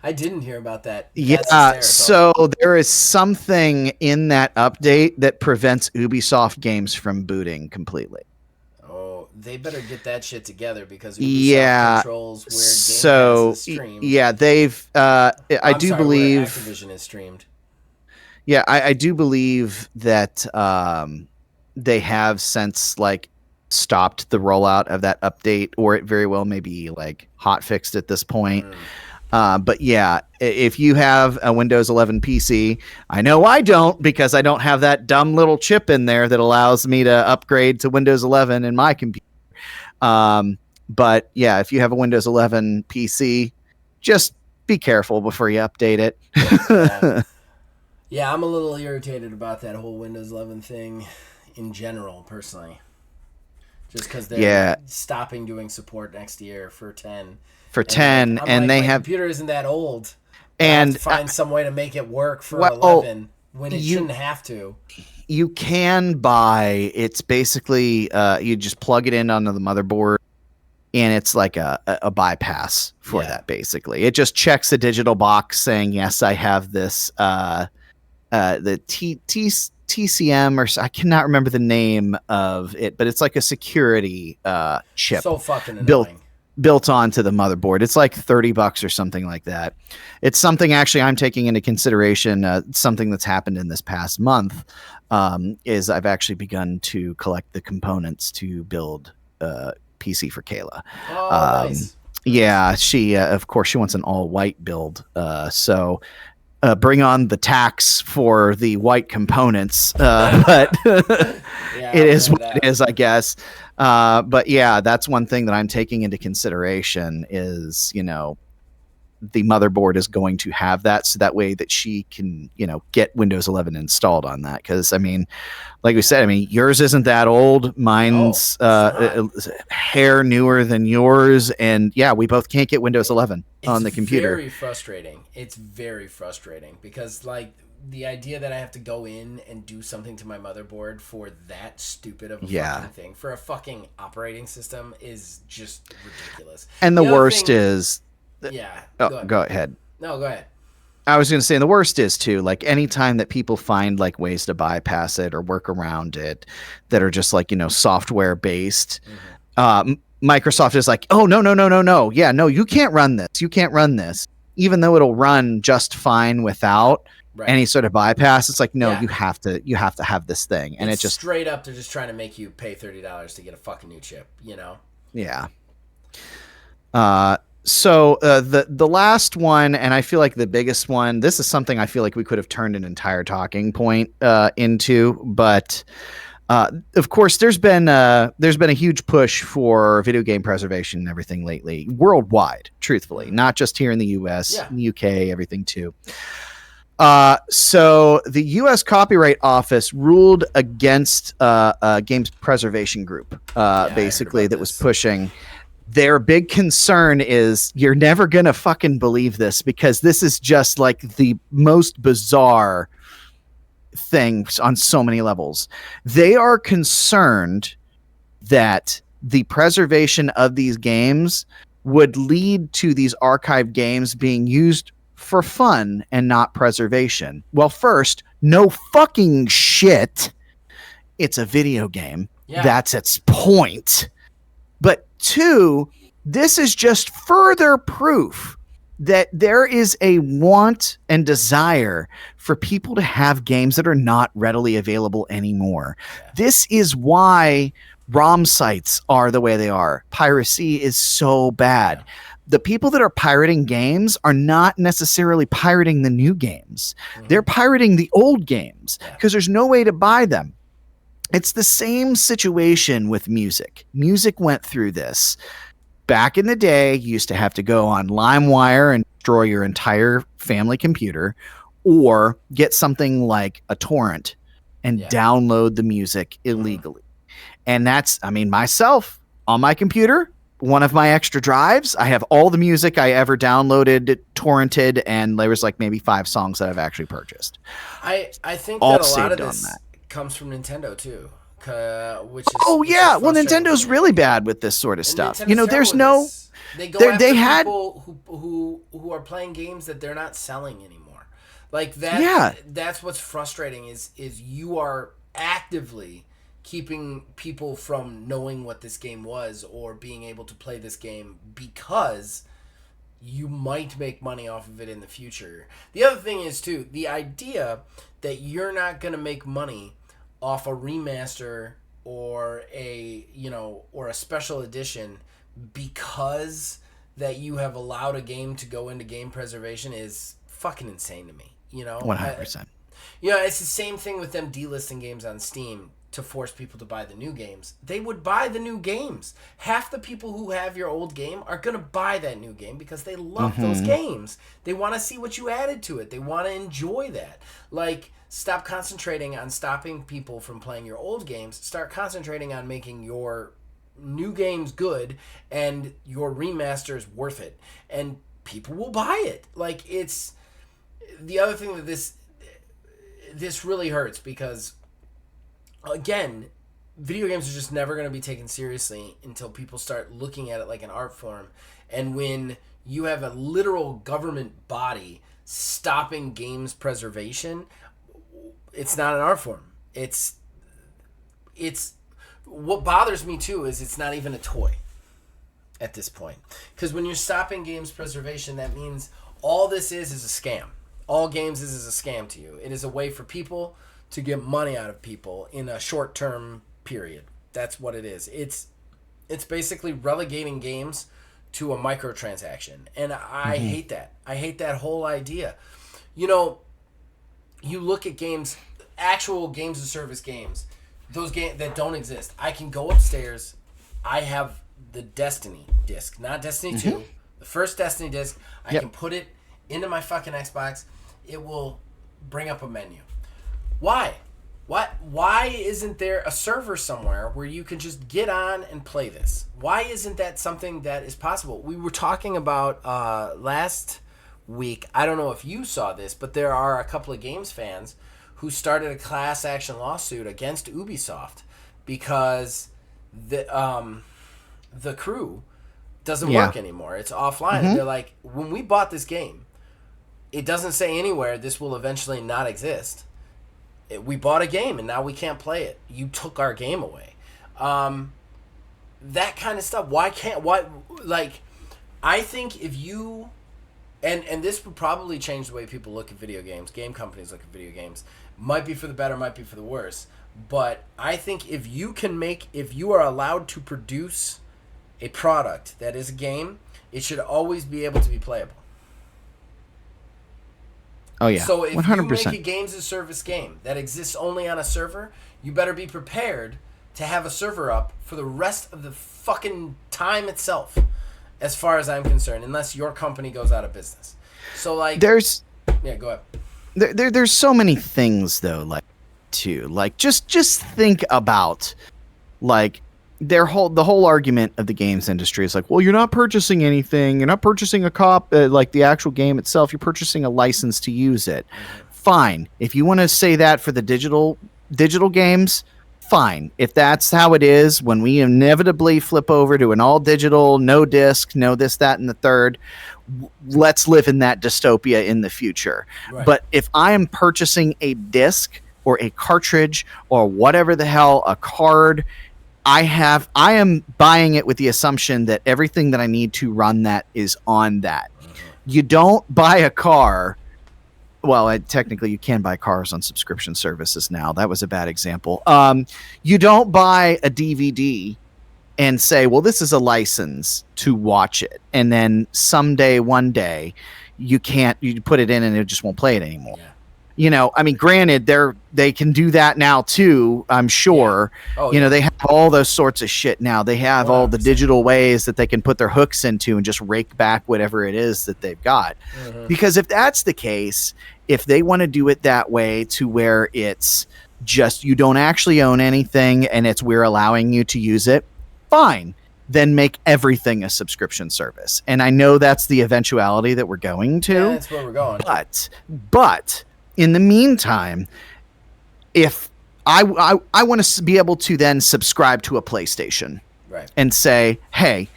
I didn't hear about that. Yeah, so there is something in that update that prevents Ubisoft games from booting completely. Oh, they better get that shit together, because Ubisoft controls where Game Pass is streamed. Yeah, they've I do believe where Activision is streamed. Yeah, I do believe that they have since like stopped the rollout of that update, or it very well may be like hot fixed at this point. But yeah, if you have a Windows 11 PC, I know I don't, because I don't have that dumb little chip in there that allows me to upgrade to Windows 11 in my computer. But yeah, if you have a Windows 11 PC, just be careful before you update it. Yeah, I'm a little irritated about that whole Windows 11 thing in general, personally. Just because they're stopping doing support next year for 10. And they have... My computer isn't that old. And I have to find some way to make it work for 11 when it shouldn't have to. You can buy... It's basically... you just plug it in onto the motherboard, and it's like a bypass for that, basically. It just checks a digital box saying, yes, I have this... the TCM, or I cannot remember the name of it, but it's like a security chip. So fucking annoying. Built onto the motherboard. It's like $30 or something like that. It's something actually I'm taking into consideration. Something that's happened in this past month is I've actually begun to collect the components to build PC for Kayla. Oh, nice. Yeah, she of course she wants an all white build. So bring on the tax for the white components, but it is what it is, I guess. But yeah, that's one thing that I'm taking into consideration is, you know, the motherboard is going to have that, so that way that she can, you know, get Windows 11 installed on that. Because I mean, like we said, I mean, yours isn't that old. Mine's hair newer than yours, and yeah, we both can't get Windows 11 on the computer. It's very frustrating. It's very frustrating because, like, the idea that I have to go in and do something to my motherboard for that stupid of a fucking thing, for a fucking operating system, is just ridiculous. And the worst is... Go ahead. No, go ahead. I was going to say, the worst is too, like, anytime that people find like ways to bypass it or work around it that are just like, you know, software based, Microsoft is like, oh, no. Yeah, no, you can't run this. You can't run this, even though it'll run just fine without any sort of bypass. It's like, no, you have to have this thing. And it's just straight up, they're just trying to make you pay $30 to get a fucking new chip, you know? Yeah. So the last one, and I feel like the biggest one, this is something I feel like we could have turned an entire talking point into, but of course there's been a huge push for video game preservation and everything lately, worldwide, truthfully, not just here in the US, in the UK, everything too. So the U.S. Copyright Office ruled against a games preservation group, basically, that was pushing. Their big concern is, you're never going to fucking believe this, because this is just like the most bizarre thing on so many levels. They are concerned that the preservation of these games would lead to these archived games being used for fun and not preservation. Well, first, no fucking shit. It's a video game. Yeah. That's its point. But two, this is just further proof that there is a want and desire for people to have games that are not readily available anymore. Yeah. This is why ROM sites are the way they are. Piracy is so bad. Yeah. The people that are pirating games are not necessarily pirating the new games. They're pirating the old games because there's no way to buy them. It's the same situation with music. Music went through this. Back in the day, you used to have to go on LimeWire and destroy your entire family computer, or get something like a torrent and download the music illegally. And that's, I mean, myself on my computer, one of my extra drives, I have all the music I ever downloaded, torrented, and there was like maybe 5 songs that I've actually purchased. I think all that a lot saved of on this that. comes from Nintendo too. Which is, Oh which yeah, is well frustrating Nintendo's to me. really bad with this sort of And stuff. Nintendo's You know, there's terrible no with this. They go they- after they had- people who are playing games that they're not selling anymore. Like that. Yeah. That's what's frustrating is you are actively keeping people from knowing what this game was or being able to play this game because you might make money off of it in the future. The other thing is too, the idea that you're not going to make money off a remaster or a special edition because that you have allowed a game to go into game preservation is fucking insane to me. 100%. It's the same thing with them delisting games on Steam to force people to buy the new games. They would buy the new games. Half the people who have your old game are going to buy that new game because they love those games. They want to see what you added to it. They want to enjoy that. Like, stop concentrating on stopping people from playing your old games. Start concentrating on making your new games good and your remasters worth it. And people will buy it. Like, it's the other thing that this really hurts because, again, video games are just never going to be taken seriously until people start looking at it like an art form. And when you have a literal government body stopping games preservation, it's not an art form. It's what bothers me too is it's not even a toy at this point. Because when you're stopping games preservation, that means all this is a scam. All games is a scam to you. It is a way for people to get money out of people in a short-term period. That's what it is. It's basically relegating games to a microtransaction. And I hate that. I hate that whole idea. You look at games, actual games of service games, those games that don't exist. I can go upstairs. I have the Destiny disc, not Destiny 2, the first Destiny disc. I can put it into my fucking Xbox. It will bring up a menu. Why? Why isn't there a server somewhere where you can just get on and play this? Why isn't that something that is possible? We were talking about last week. I don't know if you saw this, but there are a couple of games fans who started a class action lawsuit against Ubisoft because the crew doesn't work anymore. It's offline. And they're like, when we bought this game, it doesn't say anywhere this will eventually not exist. We bought a game and now we can't play it. You took our game away. That kind of stuff. I think if you, and this would probably change the way people look at video games, game companies look at video games, might be for the better, might be for the worse. But I think if you are allowed to produce a product that is a game, it should always be able to be playable. Oh yeah, So if 100%. you make a games as service game that exists only on a server, you better be prepared to have a server up for the rest of the fucking time itself, as far as I'm concerned, unless your company goes out of business. So go ahead. There's so many things though, just think about the whole argument of the games industry is like, well, you're not purchasing anything, you're not purchasing a the actual game itself, you're purchasing a license to use it. Fine, if you want to say that for the digital games, fine. If that's how it is when we inevitably flip over to an all digital, no disc, no this, that, and the third, let's live in that dystopia in the future. Right. But if I am purchasing a disc or a cartridge or whatever the hell, a card, I am buying it with the assumption that everything that I need to run that is on that. You don't buy a car. Well, technically, you can buy cars on subscription services now. That was a bad example. You don't buy a DVD and say, well, this is a license to watch it. And then someday, one day, you put it in and it just won't play it anymore. Yeah. You know, I mean, granted, they can do that now too, I'm sure. Yeah. Oh, you know, they have all those sorts of shit now. They have 100%. All the digital ways that they can put their hooks into and just rake back whatever it is that they've got. Mm-hmm. Because if that's the case, if they want to do it that way to where it's just you don't actually own anything and we're allowing you to use it, fine. Then make everything a subscription service. And I know that's the eventuality that we're going to. Yeah, that's where we're going. But in the meantime, if I want to be able to then subscribe to a PlayStation, right, and say, hey,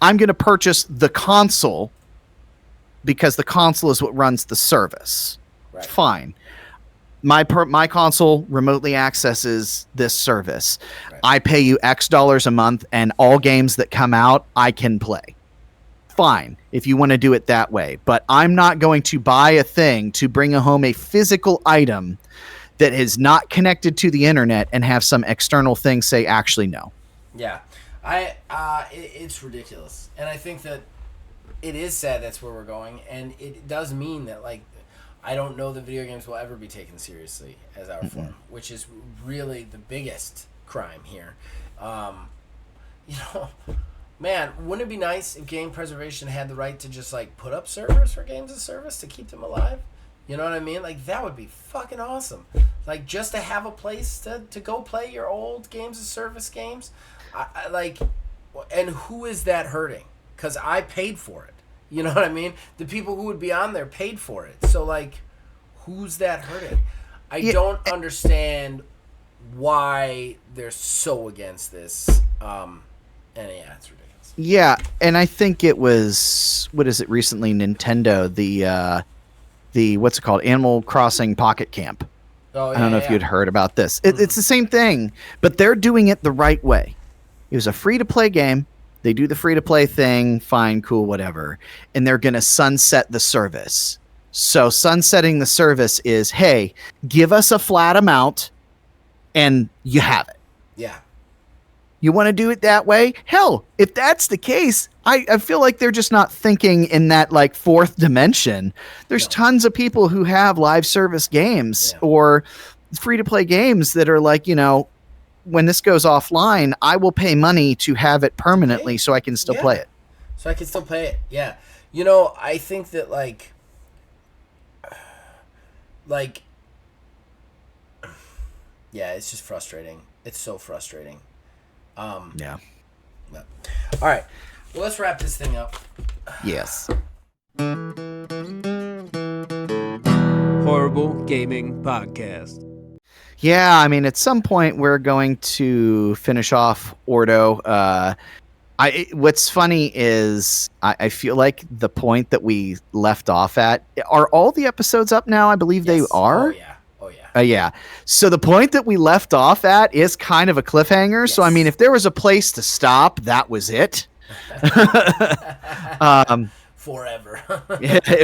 I'm going to purchase the console because the console is what runs the service. Right. Fine. My console remotely accesses this service. Right. I pay you X dollars a month, and all games that come out, I can play. Fine, if you want to do it that way. But I'm not going to buy a thing to bring home a physical item that is not connected to the internet and have some external thing say, actually, no. Yeah. It's ridiculous. And I think that it is sad that's where we're going. And it does mean that, like, I don't know that video games will ever be taken seriously as art form, which is really the biggest crime here. You know, man, wouldn't it be nice if game preservation had the right to just, like, put up servers for games as service to keep them alive? You know what I mean? Like, that would be fucking awesome. Like, just to have a place to go play your old games as service games. And who is that hurting? Because I paid for it. You know what I mean? The people who would be on there paid for it. So, like, who's that hurting? I don't understand why they're so against this. And yeah, it's ridiculous. Yeah, and I think it was, what is it recently, Nintendo, the what's it called? Animal Crossing Pocket Camp. Oh, yeah, I don't know if you'd heard about this. It's the same thing, but they're doing it the right way. It was a free-to-play game. They do the free-to-play thing, fine, cool, whatever. And they're going to sunset the service. So sunsetting the service is, hey, give us a flat amount, and you have it. Yeah. You want to do it that way? Hell, if that's the case, I feel like they're just not thinking in that, like, fourth dimension. There's tons of people who have live service games or free-to-play games that are like, you know, when this goes offline, I will pay money to have it permanently so I can still play it. So I can still play it, yeah. You know, I think that, like, yeah, it's just frustrating. It's so frustrating. Yeah. All right. Well, let's wrap this thing up. Yes. Horrible Gaming Podcast. Yeah, I mean, at some point we're going to finish off Ordo. What's funny is I feel like the point that we left off at, are all the episodes up now? I believe they are. Oh yeah. Yeah. So the point that we left off at is kind of a cliffhanger. Yes. So I mean, if there was a place to stop, that was it. Forever.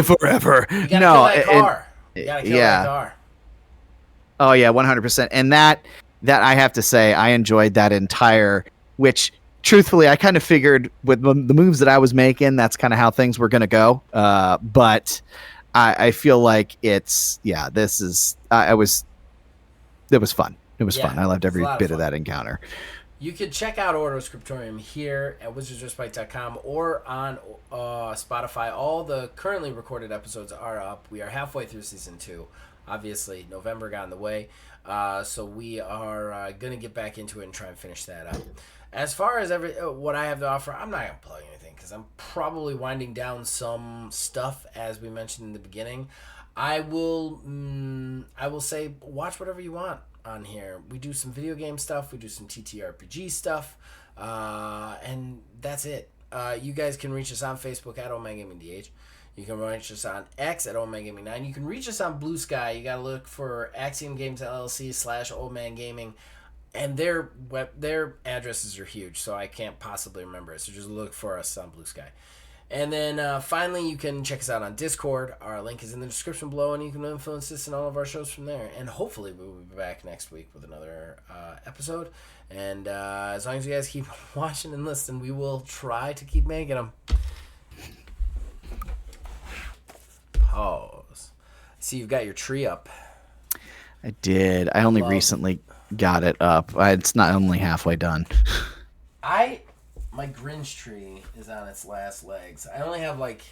Forever. You gotta kill that car. You gotta kill that car. Oh yeah, 100%. And that I have to say, I enjoyed that entire. Which, truthfully, I kind of figured with the moves that I was making, that's kind of how things were going to go. But I feel like it's this is. It was fun. It was fun. I loved every bit of that encounter. You could check out Ordo Scriptorium here at wizardsrespite.com or on Spotify. All the currently recorded episodes are up. We are halfway through season 2. Obviously, November got in the way, so we are going to get back into it and try and finish that up. As far as what I have to offer, I'm not going to plug anything because I'm probably winding down some stuff, as we mentioned in the beginning. I will say watch whatever you want on here. We do some video game stuff, we do some TTRPG stuff, and that's it. You guys can reach us on Facebook at OldManGamingDH. You can reach us on X at OldManGaming9. You can reach us on Blue Sky. You got to look for Axiom Games LLC /OldManGaming. And their addresses are huge, so I can't possibly remember it. So just look for us on Blue Sky. And then finally, you can check us out on Discord. Our link is in the description below, and you can influence us in all of our shows from there. And hopefully, we will be back next week with another episode. And as long as you guys keep watching and listening, we will try to keep making them. Pause. See, you've got your tree up. I did. I only recently got it up. It's not only halfway done. My Grinch tree is on its last legs. I only have like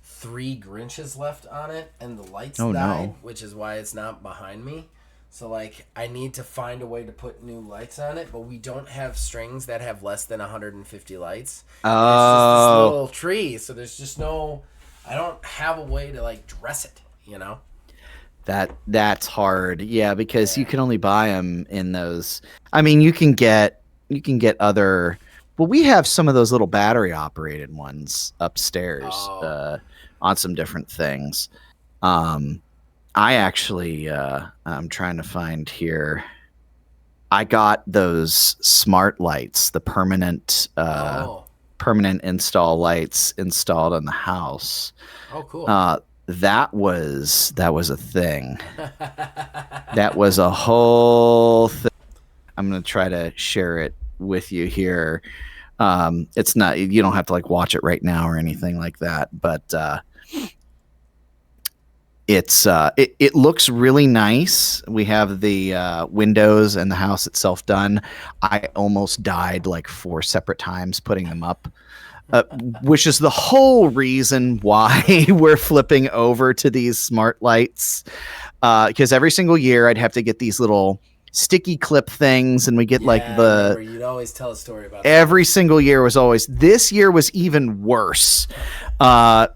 3 Grinches left on it, and the lights died, which is why it's not behind me. So like, I need to find a way to put new lights on it, but we don't have strings that have less than 150 lights. It's just this little tree, so there's just no. I don't have a way to like dress it, you know. That's hard, yeah, because you can only buy them in those. I mean, you can get other. Well, we have some of those little battery operated ones upstairs on some different things. I actually, I'm trying to find here. I got those smart lights, the permanent install lights installed in the house. Oh, cool. That was a thing. That was a whole thing. I'm going to try to share it with you here. It's not, you don't have to like watch it right now or anything like that, but it looks really nice. We have the windows and the house itself done. I almost died like 4 separate times putting them up. Which is the whole reason why we're flipping over to these smart lights. Because every single year I'd have to get these little sticky clip things, and we get you'd always tell a story about that. Every single year was always. This year was even worse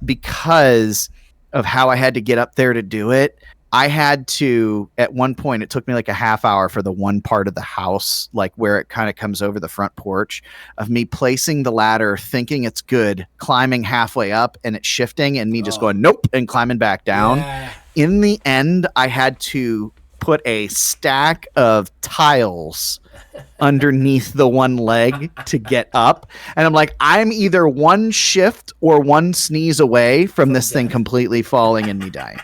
because of how I had to get up there to do it. I had to, at one point, it took me like a half hour for the one part of the house, like where it kind of comes over the front porch, of me placing the ladder, thinking it's good, climbing halfway up and it's shifting, and me just going, nope, and climbing back down. Yeah. In the end, I had to put a stack of tiles underneath the one leg to get up. And I'm like, I'm either one shift or one sneeze away from this thing completely falling and me dying.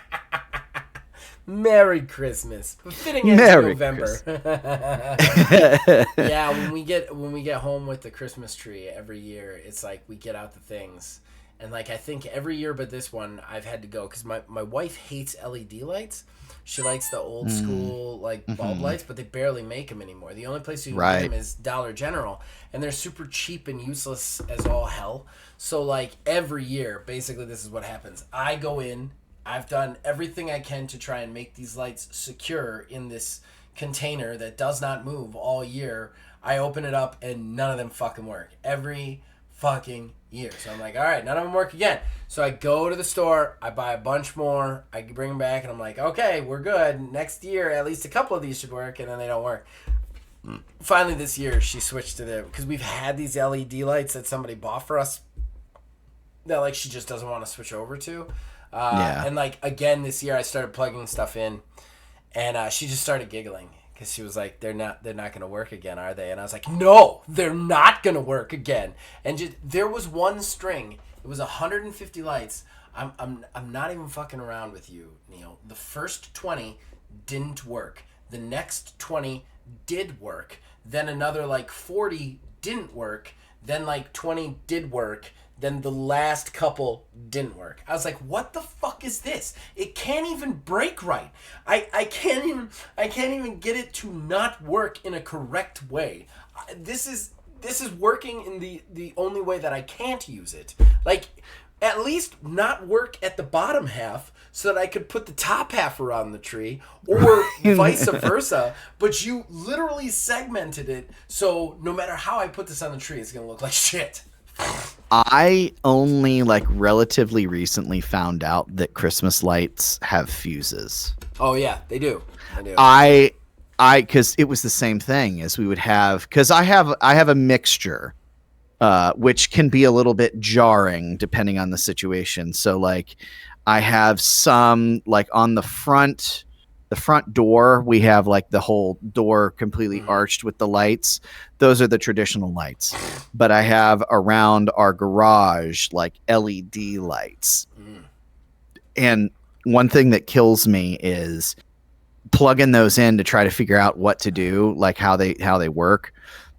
Merry Christmas. Fitting into November. Yeah, when we get home with the Christmas tree every year, it's like we get out the things. And like, I think every year but this one, I've had to go because my wife hates LED lights. She likes the old school like bulb lights, but they barely make them anymore. The only place you can get them is Dollar General, and they're super cheap and useless as all hell. So like every year, basically this is what happens. I go in, I've done everything I can to try and make these lights secure in this container that does not move all year. I open it up and none of them fucking work. Every fucking year. So I'm like, all right, none of them work again. So I go to the store, I buy a bunch more, I bring them back, and I'm like, okay, we're good. Next year, at least a couple of these should work, and then they don't work. Finally, this year, she switched to because we've had these LED lights that somebody bought for us that like she just doesn't want to switch over to. And like again this year I started plugging stuff in, and she just started giggling because she was like, they're not gonna work again, are they? And I was like, no, they're not gonna work again. And just, there was one string, it was 150 lights. I'm not even fucking around with you, Neil. The first 20 didn't work, the next 20 did work, then another like 40 didn't work, then like 20 did work, then the last couple didn't work. I was like, what the fuck is this? It can't even break right. I can't even get it to not work in a correct way. This is working in the only way that I can't use it. Like, at least not work at the bottom half so that I could put the top half around the tree, or vice versa. But you literally segmented it, so no matter how I put this on the tree, it's going to look like shit. I only like relatively recently found out that Christmas lights have fuses. Oh yeah, they do. Because it was the same thing as we would have, because I have a mixture, which can be a little bit jarring depending on the situation. So like I have some like on the front The front door, we have like the whole door completely arched with the lights. Those are the traditional lights. But I have around our garage like LED lights. And one thing that kills me is plugging those in to try to figure out what to do, like how they work.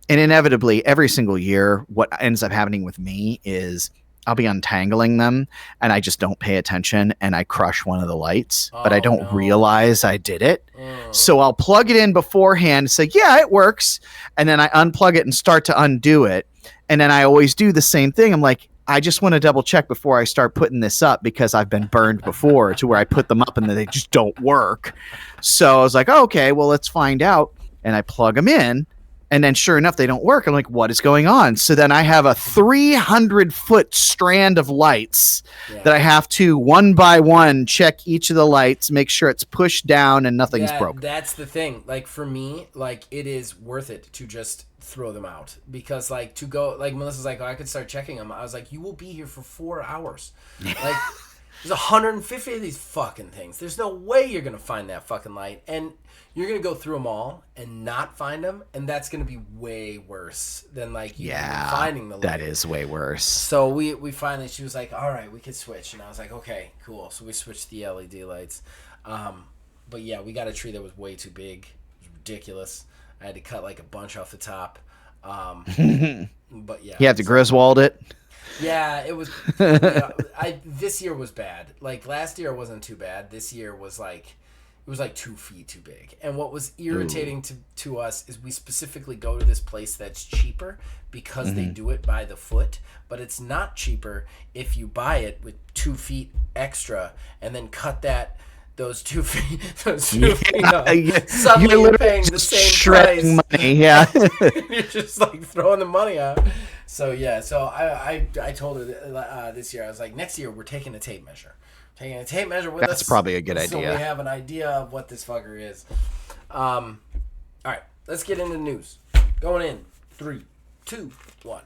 And inevitably, every single year, what ends up happening with me is I'll be untangling them and I just don't pay attention and I crush one of the lights, but I don't realize I did it. So I'll plug it in beforehand and say, yeah, it works. And then I unplug it and start to undo it. And then I always do the same thing. I'm like, I just want to double check before I start putting this up because I've been burned before to where I put them up and then they just don't work. So I was like, oh, okay, well, let's find out. And I plug them in. And then sure enough, they don't work. I'm like, what is going on? So then I have a 300-foot strand of lights that I have to one by one check each of the lights, make sure it's pushed down and nothing's broken. That's the thing. Like for me, like it is worth it to just throw them out because like to go, like Melissa's like, oh, I could start checking them. I was like, you will be here for 4 hours. Like there's 150 of these fucking things. There's no way you're going to find that fucking light. And you're going to go through them all and not find them, and that's going to be way worse than, like, you finding the light. That is way worse. So we finally, she was like, all right, we could switch. And I was like, okay, cool. So we switched the LED lights. But, yeah, we got a tree that was way too big. It was ridiculous. I had to cut, like, a bunch off the top. But, yeah. You have to Griswold it? Yeah, it was. This year was bad. Like, last year wasn't too bad. This year was, like... It was like 2 feet too big. And what was irritating to us is we specifically go to this place that's cheaper because they do it by the foot. But it's not cheaper if you buy it with 2 feet extra and then cut those 2 feet. Feet off. Suddenly you're paying the same price. Money, yeah. You're just like throwing the money out. So yeah, I told her this year, I was like, next year we're taking a tape measure. Taking a tape measure with us. That's probably a good idea. So we have an idea of what this fucker is. All right, let's get into news. Going in 3, 2, 1.